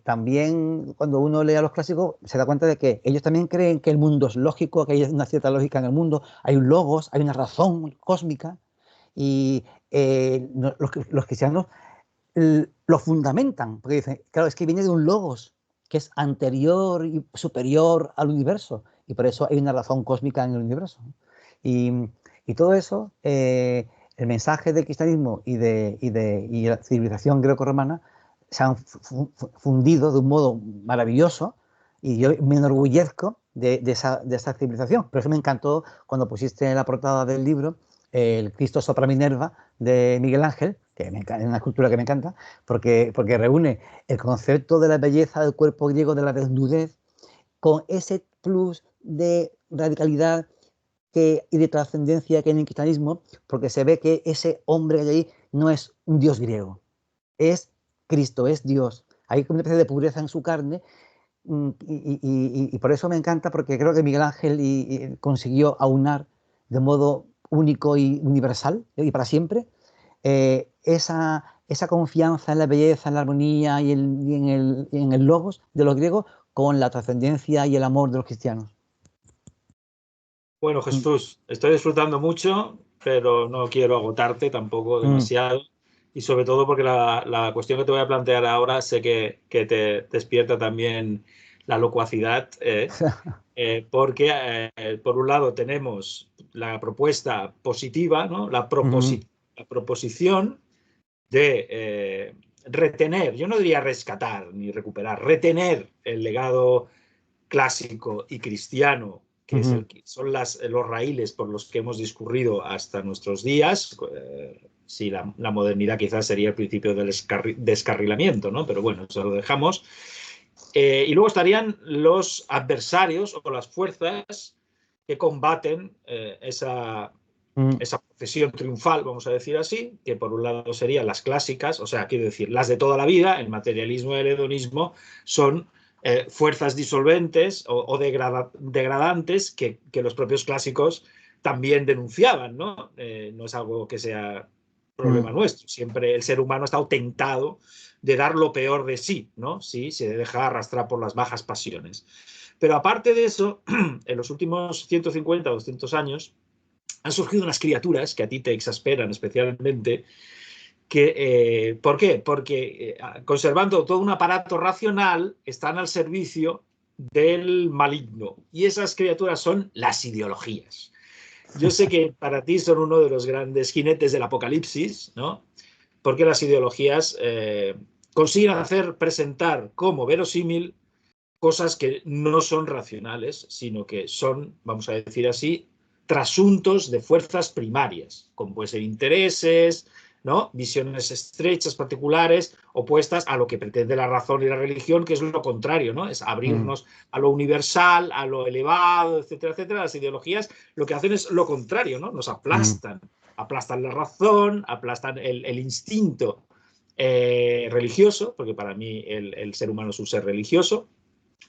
también cuando uno lee a los clásicos se da cuenta de que ellos también creen que el mundo es lógico, que hay una cierta lógica en el mundo, hay un logos, hay una razón cósmica, y los cristianos lo fundamentan, porque dicen, claro, es que viene de un logos que es anterior y superior al universo, y por eso hay una razón cósmica en el universo. Y todo eso, el mensaje del cristianismo y la civilización greco-romana se han fundido de un modo maravilloso, y yo me enorgullezco de esa civilización. Por eso me encantó cuando pusiste en la portada del libro el Cristo sopra Minerva de Miguel Ángel, que es una escultura que me encanta, porque reúne el concepto de la belleza del cuerpo griego, de la desnudez, con ese plus de radicalidad y de trascendencia que hay en el cristianismo, porque se ve que ese hombre que hay ahí no es un dios griego, es Cristo, es Dios. Hay una especie de pureza en su carne, y por eso me encanta, porque creo que Miguel Ángel consiguió aunar de modo único y universal y para siempre esa confianza en la belleza, en la armonía y en el logos de los griegos con la trascendencia y el amor de los cristianos. Bueno, Jesús, estoy disfrutando mucho, pero no quiero agotarte tampoco demasiado. Y sobre todo porque la cuestión que te voy a plantear ahora sé que te despierta también la locuacidad, porque por un lado tenemos la propuesta positiva, ¿no? La proposición de retener, yo no diría rescatar ni recuperar, retener el legado clásico y cristiano, que son los raíles por los que hemos discurrido hasta nuestros días. Sí, la modernidad quizás sería el principio del descarrilamiento, ¿no? Pero bueno, eso lo dejamos. Y luego estarían los adversarios o las fuerzas que combaten esa procesión triunfal, vamos a decir así, que por un lado serían las clásicas, o sea, quiero decir, las de toda la vida, el materialismo y el hedonismo son fuerzas disolventes o degradantes que los propios clásicos también denunciaban, ¿no? No es algo que sea problema nuestro. Siempre el ser humano ha estado tentado de dar lo peor de sí, ¿no? Sí, se deja arrastrar por las bajas pasiones. Pero aparte de eso, en los últimos 150 o 200 años han surgido unas criaturas que a ti te exasperan especialmente. ¿Por qué? Porque conservando todo un aparato racional están al servicio del maligno. Y esas criaturas son las ideologías. Yo sé que para ti son uno de los grandes jinetes del apocalipsis, ¿no? Porque las ideologías consiguen presentar como verosímil cosas que no son racionales, sino que son, vamos a decir así, trasuntos de fuerzas primarias, como pueden ser intereses, ¿no? Visiones estrechas, particulares, opuestas a lo que pretende la razón y la religión, que es lo contrario, ¿no? Es abrirnos a lo universal, a lo elevado, etcétera, etcétera. Las ideologías lo que hacen es lo contrario, ¿no? Nos aplastan. Aplastan la razón, aplastan el instinto religioso, porque para mí el ser humano es un ser religioso,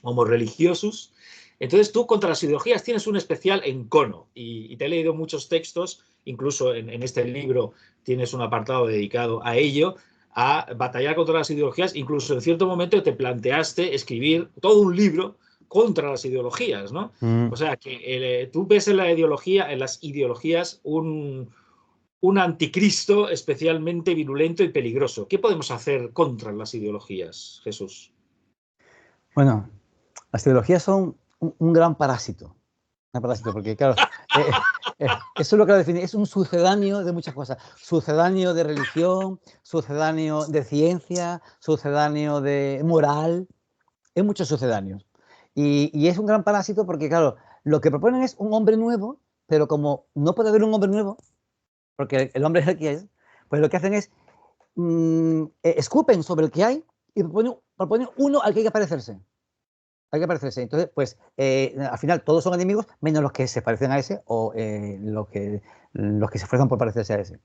homo religiosus. Entonces tú contra las ideologías tienes un especial encono y te he leído muchos textos, incluso en este libro tienes un apartado dedicado a ello, a batallar contra las ideologías, incluso en cierto momento te planteaste escribir todo un libro contra las ideologías, ¿no? O sea, que tú ves en la ideología, en las ideologías, un anticristo especialmente virulento y peligroso. ¿Qué podemos hacer contra las ideologías, Jesús? Bueno, las ideologías son un gran parásito. Un parásito, porque claro, eso es lo que lo define, es un sucedáneo de muchas cosas. Sucedáneo de religión, sucedáneo de ciencia, sucedáneo de moral, hay muchos sucedáneos. Y es un gran parásito porque, claro, lo que proponen es un hombre nuevo, pero como no puede haber un hombre nuevo, porque el hombre es el que es, pues lo que hacen es escupen sobre el que hay y proponen uno al que hay que parecerse. Hay que parecerse. Entonces, pues al final todos son enemigos, menos los que se parecen a ese o los que se esfuerzan por parecerse a ese.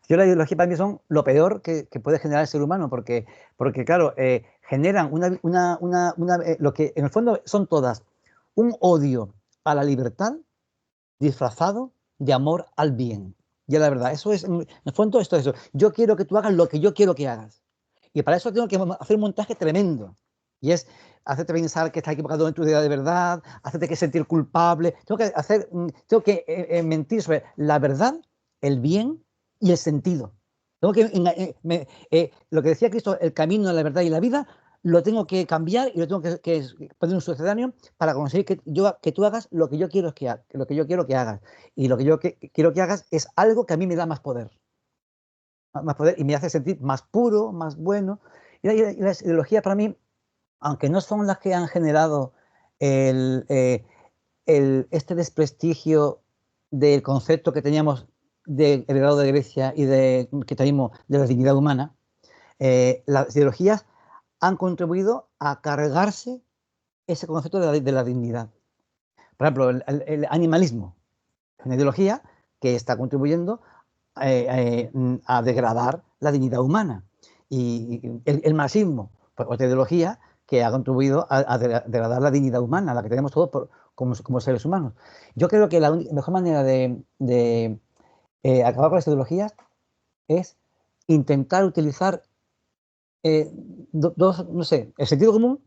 Yo la ideología para mí son lo peor que puede generar el ser humano, porque claro, generan lo que en el fondo son todas un odio a la libertad disfrazado de amor al bien. Y a la verdad, eso es, en el fondo, esto es eso. Yo quiero que tú hagas lo que yo quiero que hagas. Y para eso tengo que hacer un montaje tremendo. Y es hacerte pensar que estás equivocado en tu idea de verdad, hacerte que sentir culpable. Tengo que mentir sobre la verdad, el bien y el sentido. Tengo que, lo que decía Cristo, el camino, la verdad y la vida, lo tengo que cambiar y lo tengo que poner un sucedáneo para conseguir que tú hagas lo que yo quiero lo que yo quiero que hagas. Y lo que yo quiero que hagas es algo que a mí me da más poder. Más poder y me hace sentir más puro, más bueno. Y las ideologías para mí, aunque no son las que han generado este desprestigio del concepto que teníamos de heredado de Grecia y que tenemos de la dignidad humana, las ideologías han contribuido a cargarse ese concepto de la dignidad. Por ejemplo, el animalismo es una ideología que está contribuyendo a degradar la dignidad humana. Y el marxismo, pues, otra ideología que ha contribuido a degradar la dignidad humana, la que tenemos todos como seres humanos. Yo creo que la mejor manera de acabar con las ideologías es intentar utilizar no sé, el sentido común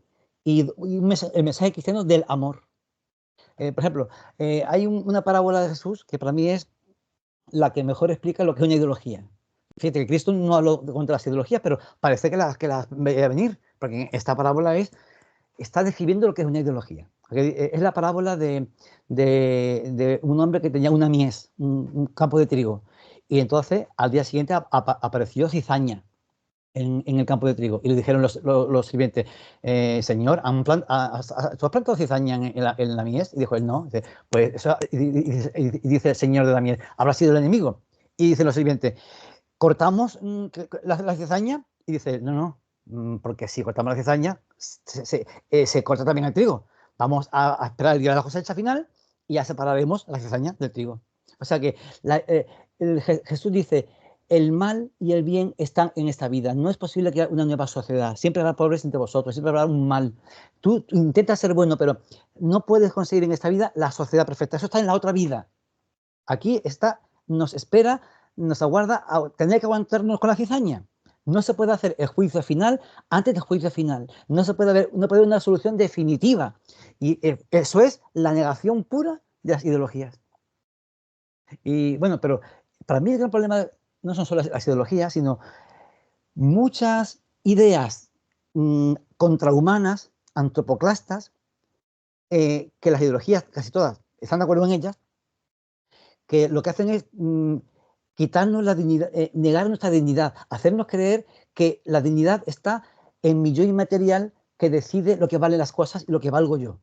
y el mensaje cristiano del amor. Por ejemplo, hay una parábola de Jesús que para mí es la que mejor explica lo que es una ideología. Fíjate que Cristo no habló contra las ideologías, pero parece que las veía venir, porque esta parábola está describiendo lo que es una ideología. Es la parábola de un hombre que tenía una mies, un campo de trigo, y entonces al día siguiente apareció cizaña en el campo de trigo. Y le dijeron los sirvientes, señor, ¿tú has plantado cizaña en la mies? Y dijo él, no. Dice, pues eso, y dice el señor de la mies, ¿habrá sido el enemigo? Y dicen los sirvientes, ¿cortamos la cizaña? Y dice, no, porque si cortamos la cizaña, se corta también el trigo. Vamos a esperar el día de la cosecha final y ya separaremos la cizaña del trigo. O sea que Jesús dice, el mal y el bien están en esta vida. No es posible crear una nueva sociedad. Siempre habrá pobres entre vosotros, siempre habrá un mal. Tú intentas ser bueno, pero no puedes conseguir en esta vida la sociedad perfecta. Eso está en la otra vida. Aquí nos espera, nos aguarda a tener que aguantarnos con la cizaña. No se puede hacer el juicio final antes del juicio final. No puede haber una solución definitiva. Y eso es la negación pura de las ideologías. Y bueno, pero para mí el gran problema no son solo las ideologías, sino muchas ideas contrahumanas, antropoclastas, que las ideologías, casi todas, están de acuerdo en ellas, que lo que hacen es quitarnos la dignidad, negar nuestra dignidad, hacernos creer que la dignidad está en mi yo inmaterial que decide lo que valen las cosas y lo que valgo yo.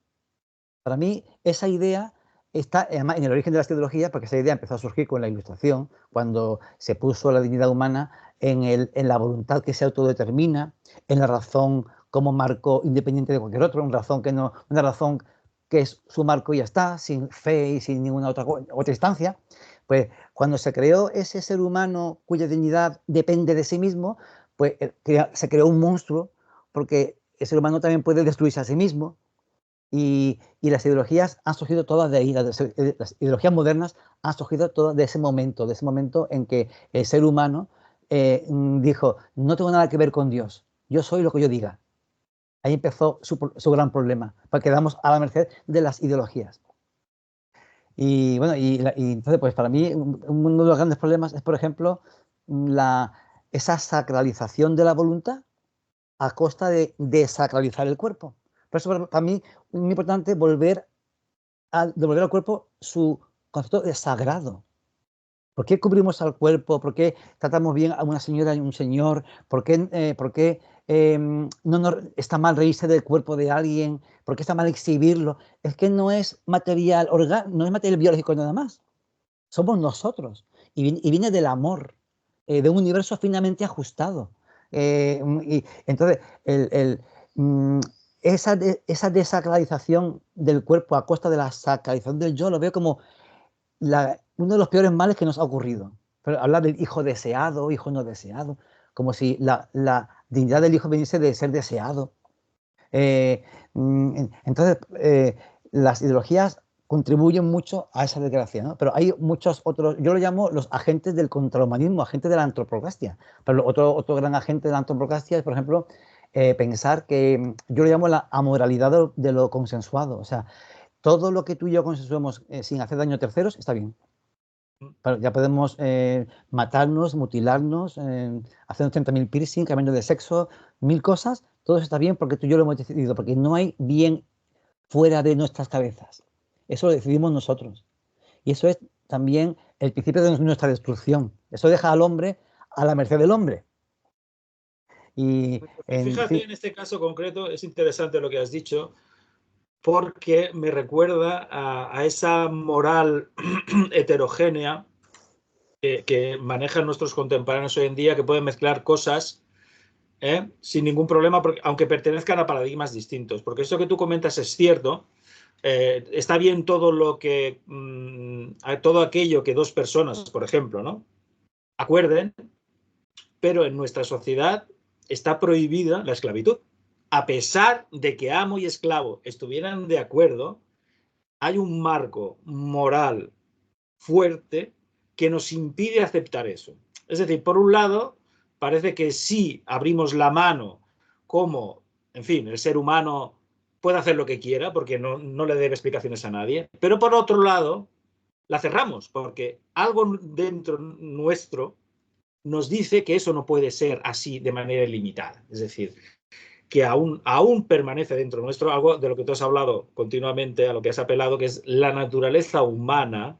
Para mí, esa idea está además en el origen de las ideologías, porque esa idea empezó a surgir con la Ilustración, cuando se puso la dignidad humana en la voluntad que se autodetermina, en la razón como marco independiente de cualquier otro, una razón que es su marco y ya está, sin fe y sin ninguna otra instancia. Pues cuando se creó ese ser humano cuya dignidad depende de sí mismo, pues se creó un monstruo, porque el ser humano también puede destruirse a sí mismo. Y las ideologías han surgido todas de ahí, las ideologías modernas han surgido todas de ese momento en que el ser humano dijo, no tengo nada que ver con Dios, yo soy lo que yo diga. Ahí empezó su gran problema, porque quedamos a la merced de las ideologías. Y bueno, y entonces, pues para mí, uno de los grandes problemas es, por ejemplo, esa sacralización de la voluntad a costa de desacralizar el cuerpo. Por eso, para mí, es muy importante devolver al cuerpo su concepto de sagrado. ¿Por qué cubrimos al cuerpo? ¿Por qué tratamos bien a una señora y un señor? ¿Por qué está mal reírse del cuerpo de alguien? ¿Por qué está mal exhibirlo? Es que no es material no es material biológico nada más. Somos nosotros. Y viene del amor, de un universo finamente ajustado. Y entonces, mm, esa desacralización del cuerpo a costa de la sacralización del yo lo veo como uno de los peores males que nos ha ocurrido. Pero hablar del hijo deseado, hijo no deseado, como si la dignidad del hijo viniese de ser deseado. Entonces, las ideologías contribuyen mucho a esa desgracia, ¿no? Pero hay muchos otros, yo lo llamo los agentes del contrahumanismo, agentes de la antropoclastia. Pero otro gran agente de la antropoclastia es, por ejemplo, pensar que yo lo llamo la amoralidad de lo consensuado. O sea, todo lo que tú y yo consensuemos sin hacer daño a terceros está bien. Pero ya podemos matarnos, mutilarnos, hacer 30.000 piercing, cambiando de sexo, 1000 cosas. Todo eso está bien porque tú y yo lo hemos decidido, porque no hay bien fuera de nuestras cabezas. Eso lo decidimos nosotros. Y eso es también el principio de nuestra destrucción. Eso deja al hombre a la merced del hombre. Y, en Fíjate, fin, en este caso concreto es interesante lo que has dicho, porque me recuerda a esa moral heterogénea que manejan nuestros contemporáneos hoy en día, que pueden mezclar cosas sin ningún problema, porque, aunque pertenezcan a paradigmas distintos. Porque esto que tú comentas es cierto. Está bien todo lo que todo aquello que dos personas, por ejemplo, ¿no?, acuerden, pero en nuestra sociedad está prohibida la esclavitud. A pesar de que amo y esclavo estuvieran de acuerdo, hay un marco moral fuerte que nos impide aceptar eso. Es decir, por un lado, parece que sí abrimos la mano como, en fin, el ser humano puede hacer lo que quiera porque no le debe explicaciones a nadie, pero por otro lado, la cerramos porque algo dentro nuestro nos dice que eso no puede ser así de manera ilimitada. Es decir, que aún permanece dentro nuestro algo de lo que tú has hablado continuamente, a lo que has apelado, que es la naturaleza humana,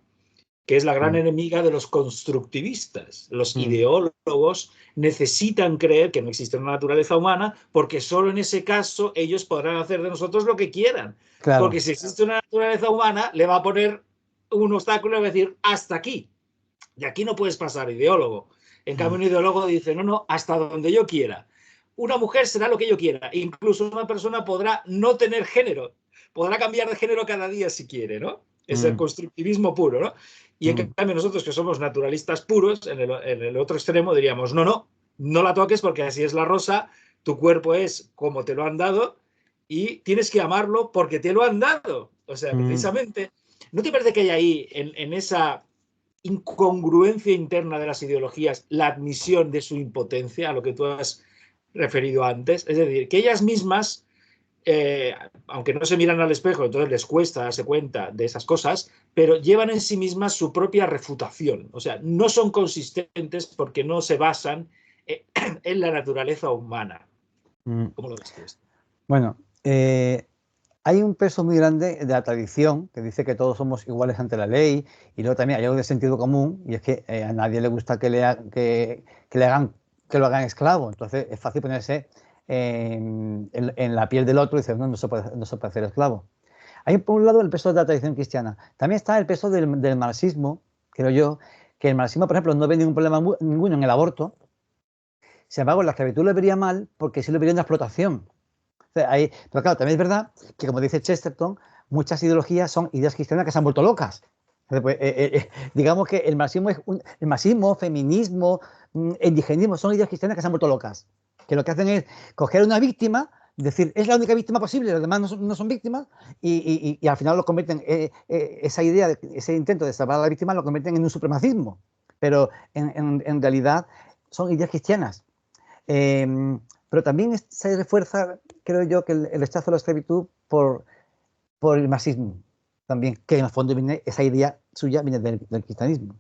que es la gran enemiga de los constructivistas. Los ideólogos necesitan creer que no existe una naturaleza humana porque solo en ese caso ellos podrán hacer de nosotros lo que quieran. claro. Porque si existe una naturaleza humana, le va a poner un obstáculo y va a decir, hasta aquí. Y aquí no puedes pasar, ideólogo. En cambio, un ideólogo dice, no, hasta donde yo quiera. Una mujer será lo que yo quiera. Incluso una persona podrá no tener género. Podrá cambiar de género cada día si quiere, ¿no? Es el constructivismo puro, ¿no? Y en cambio nosotros que somos naturalistas puros, en el otro extremo diríamos, no la toques porque así es la rosa, tu cuerpo es como te lo han dado y tienes que amarlo porque te lo han dado. O sea, precisamente, ¿no te parece que hay ahí, en esa incongruencia interna de las ideologías, la admisión de su impotencia, a lo que tú has referido antes? Es decir, que ellas mismas, aunque no se miran al espejo, entonces les cuesta darse cuenta de esas cosas, pero llevan en sí mismas su propia refutación. O sea, no son consistentes porque no se basan en la naturaleza humana. ¿Cómo lo ves tú esto? Bueno, hay un peso muy grande de la tradición que dice que todos somos iguales ante la ley, y luego también hay algo de sentido común, y es que a nadie le gusta que lo hagan esclavo. Entonces es fácil ponerse en la piel del otro y decir, no se puede hacer esclavo. Hay por un lado el peso de la tradición cristiana. También está el peso del marxismo, creo yo, que el marxismo, por ejemplo, no ve ningún problema ninguno en el aborto. Sin embargo, la esclavitud lo vería mal porque sí lo vería una explotación. O sea, pero claro, también es verdad que, como dice Chesterton, muchas ideologías son ideas cristianas que se han vuelto locas. Pues, digamos que el marxismo, feminismo, indigenismo, son ideas cristianas que se han vuelto locas. Que lo que hacen es coger una víctima, decir, es la única víctima posible, los demás no son víctimas, y al final lo convierten, esa idea, ese intento de salvar a la víctima, lo convierten en un supremacismo. Pero en realidad son ideas cristianas. Pero también se refuerza, creo yo, que el rechazo a la esclavitud por el marxismo también, que en el fondo viene, esa idea suya viene del cristianismo.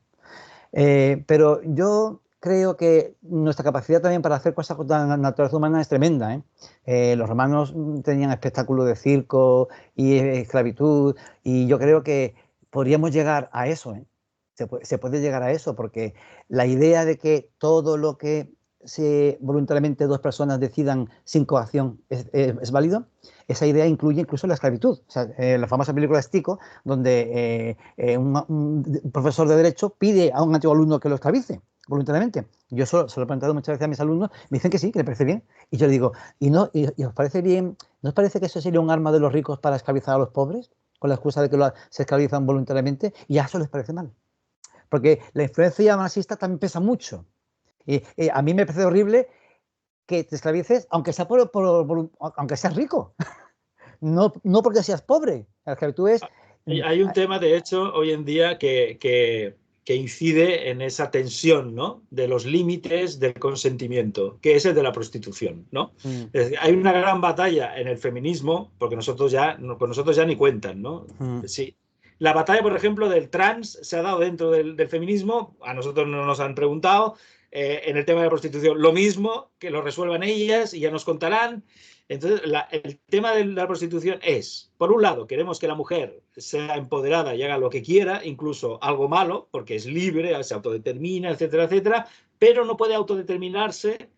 Pero yo creo que nuestra capacidad también para hacer cosas con la naturaleza humana es tremenda. Los romanos tenían espectáculos de circo y esclavitud, y yo creo que podríamos llegar a eso. Se puede llegar a eso, porque la idea de que todo lo que voluntariamente dos personas decidan sin coacción es válido, esa idea incluye incluso la esclavitud. O sea, la famosa película Stico, donde un profesor de Derecho pide a un antiguo alumno que lo esclavice voluntariamente. Yo se lo he preguntado muchas veces a mis alumnos, me dicen que sí, que les parece bien. Y yo digo, ¿y os parece bien? ¿No os parece que eso sería un arma de los ricos para esclavizar a los pobres? Con la excusa de que se esclavizan voluntariamente, y a eso les parece mal. Porque la influencia marxista también pesa mucho. A mí me parece horrible que te esclavices, aunque sea aunque seas rico, no porque seas pobre. La esclavitud es... Hay un tema, de hecho, hoy en día que incide en esa tensión, ¿no?, de los límites del consentimiento, que es el de la prostitución, ¿no? Es decir, hay una gran batalla en el feminismo, porque con nosotros ya ni cuentan, ¿no? Sí. La batalla, por ejemplo, del trans se ha dado dentro del feminismo, a nosotros no nos han preguntado. En el tema de la prostitución, lo mismo, que lo resuelvan ellas y ya nos contarán. Entonces, el tema de la prostitución es, por un lado, queremos que la mujer sea empoderada y haga lo que quiera, incluso algo malo, porque es libre, se autodetermina, etcétera, etcétera, pero no puede autodeterminarse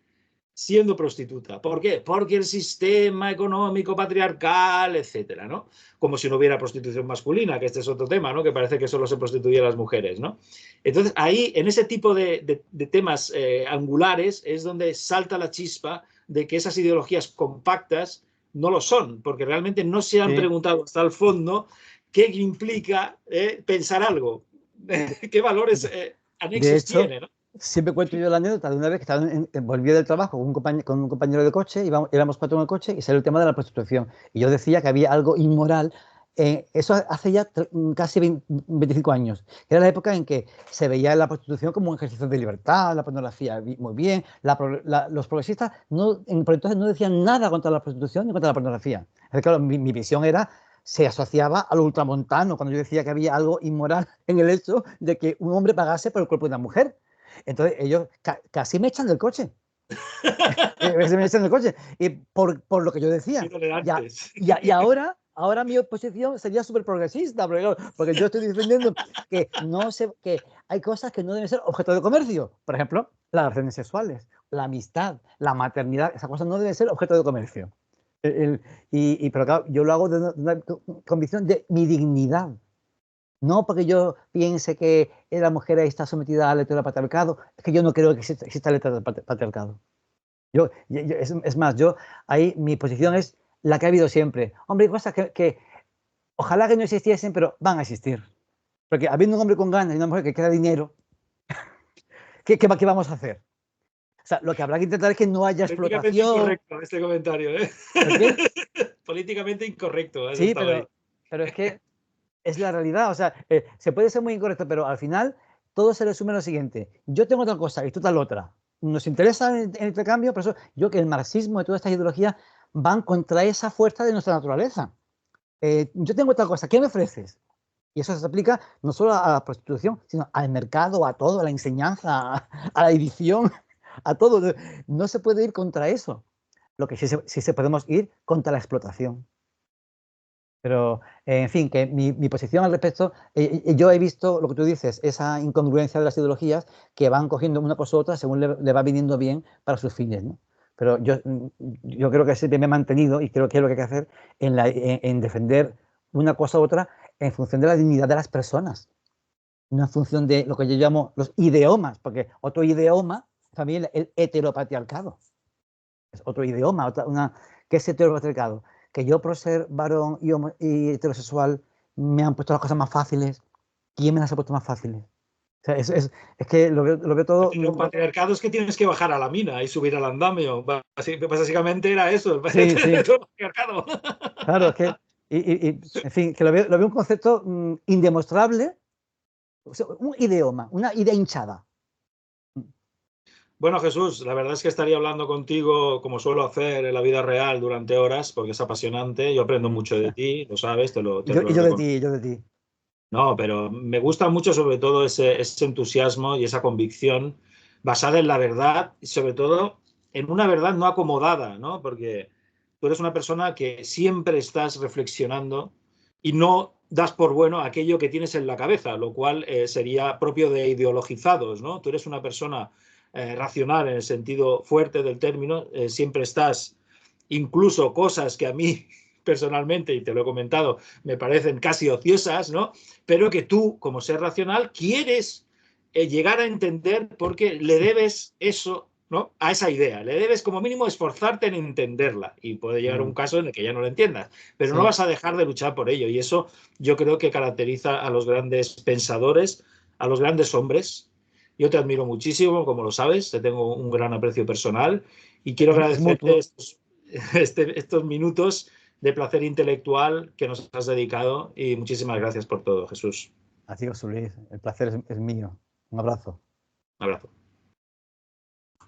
siendo prostituta. ¿Por qué? Porque el sistema económico patriarcal, etcétera, ¿no? Como si no hubiera prostitución masculina, que este es otro tema, ¿no?, que parece que solo se prostituyen las mujeres, ¿no? Entonces, ahí, en ese tipo de temas angulares, es donde salta la chispa de que esas ideologías compactas no lo son, porque realmente no se han preguntado hasta el fondo qué implica pensar algo, qué valores anexos tiene, ¿no? Siempre cuento yo la anécdota de una vez que volví del trabajo con un compañero de coche, éramos 4 en el coche, y salió el tema de la prostitución. Y yo decía que había algo inmoral. Eso hace ya casi 25 años. Era la época en que se veía la prostitución como un ejercicio de libertad, la pornografía muy bien. Los progresistas por entonces no decían nada contra la prostitución ni contra la pornografía. Claro, mi visión era... se asociaba al ultramontano cuando yo decía que había algo inmoral en el hecho de que un hombre pagase por el cuerpo de una mujer. Entonces ellos casi me echan del coche. Me echan del coche. Y por lo que yo decía. Y ahora mi oposición sería súper progresista, porque yo estoy defendiendo que hay cosas que no deben ser objeto de comercio. Por ejemplo, las relaciones sexuales, la amistad, la maternidad, esas cosas no deben ser objeto de comercio. Pero claro, yo lo hago de una convicción de mi dignidad. No porque yo piense que la mujer está sometida al heteropatriarcado, es que yo no creo que exista el heteropatriarcado. Es más, ahí mi posición es la que ha habido siempre. Hombre, hay cosas que ojalá que no existiesen, pero van a existir. Porque habiendo un hombre con ganas y una mujer que quiera dinero, ¿qué vamos a hacer? O sea, lo que habrá que intentar es que no haya explotación. Políticamente incorrecto este comentario, ¿eh? ¿Por qué? Políticamente incorrecto. Sí, pero es que es la realidad. O sea, se puede ser muy incorrecto, pero al final todo se resume en lo siguiente. Yo tengo otra cosa y tú tal otra. Nos interesa el intercambio, por eso yo que el marxismo y todas estas ideologías van contra esa fuerza de nuestra naturaleza. Yo tengo otra cosa, ¿qué me ofreces? Y eso se aplica no solo a la prostitución, sino al mercado, a todo, a la enseñanza, a la edición, a todo. No se puede ir contra eso. Lo que sí se podemos ir contra la explotación. Pero, en fin, que mi posición al respecto, yo he visto lo que tú dices, esa incongruencia de las ideologías que van cogiendo una cosa u otra según le va viniendo bien para sus fines, ¿no? Pero yo creo que siempre me he mantenido, y creo que es lo que hay que hacer, en defender una cosa u otra en función de la dignidad de las personas, no en función de lo que yo llamo los ideomas, porque otro ideoma también el heteropatriarcado. Es otro idioma, ¿qué es heteropatriarcado? Que yo por ser varón y heterosexual me han puesto las cosas más fáciles. ¿Quién me las ha puesto más fáciles? O sea, es que lo veo todo... El patriarcado es que tienes que bajar a la mina y subir al andamio. Básicamente era eso, el Sí, sí. patriarcado. Claro, es que, en fin, que lo veo un concepto indemostrable, o sea, un idioma, una idea hinchada. Bueno, Jesús, la verdad es que estaría hablando contigo como suelo hacer en la vida real durante horas, porque es apasionante. Yo aprendo mucho de ti, lo sabes, te Y lo yo de reconozco. ti, yo de ti. No, pero me gusta mucho sobre todo ese entusiasmo y esa convicción basada en la verdad y sobre todo en una verdad no acomodada, ¿no? Porque tú eres una persona que siempre estás reflexionando y no das por bueno aquello que tienes en la cabeza, lo cual sería propio de ideologizados, ¿no? Tú eres una persona racional en el sentido fuerte del término, siempre estás, incluso cosas que a mí personalmente, y te lo he comentado, me parecen casi ociosas, ¿no? Pero que tú, como ser racional, quieres llegar a entender porque le debes eso, ¿no? A esa idea. Le debes como mínimo esforzarte en entenderla y puede llegar un caso en el que ya no lo entiendas, pero no Sí. vas a dejar de luchar por ello y eso yo creo que caracteriza a los grandes pensadores, a los grandes hombres. Yo te admiro muchísimo, como lo sabes, te tengo un gran aprecio personal y quiero Es agradecerte mutuo. estos minutos de placer intelectual que nos has dedicado y muchísimas gracias por todo, Jesús. Así, José Luis, el placer es mío. Un abrazo. Un abrazo.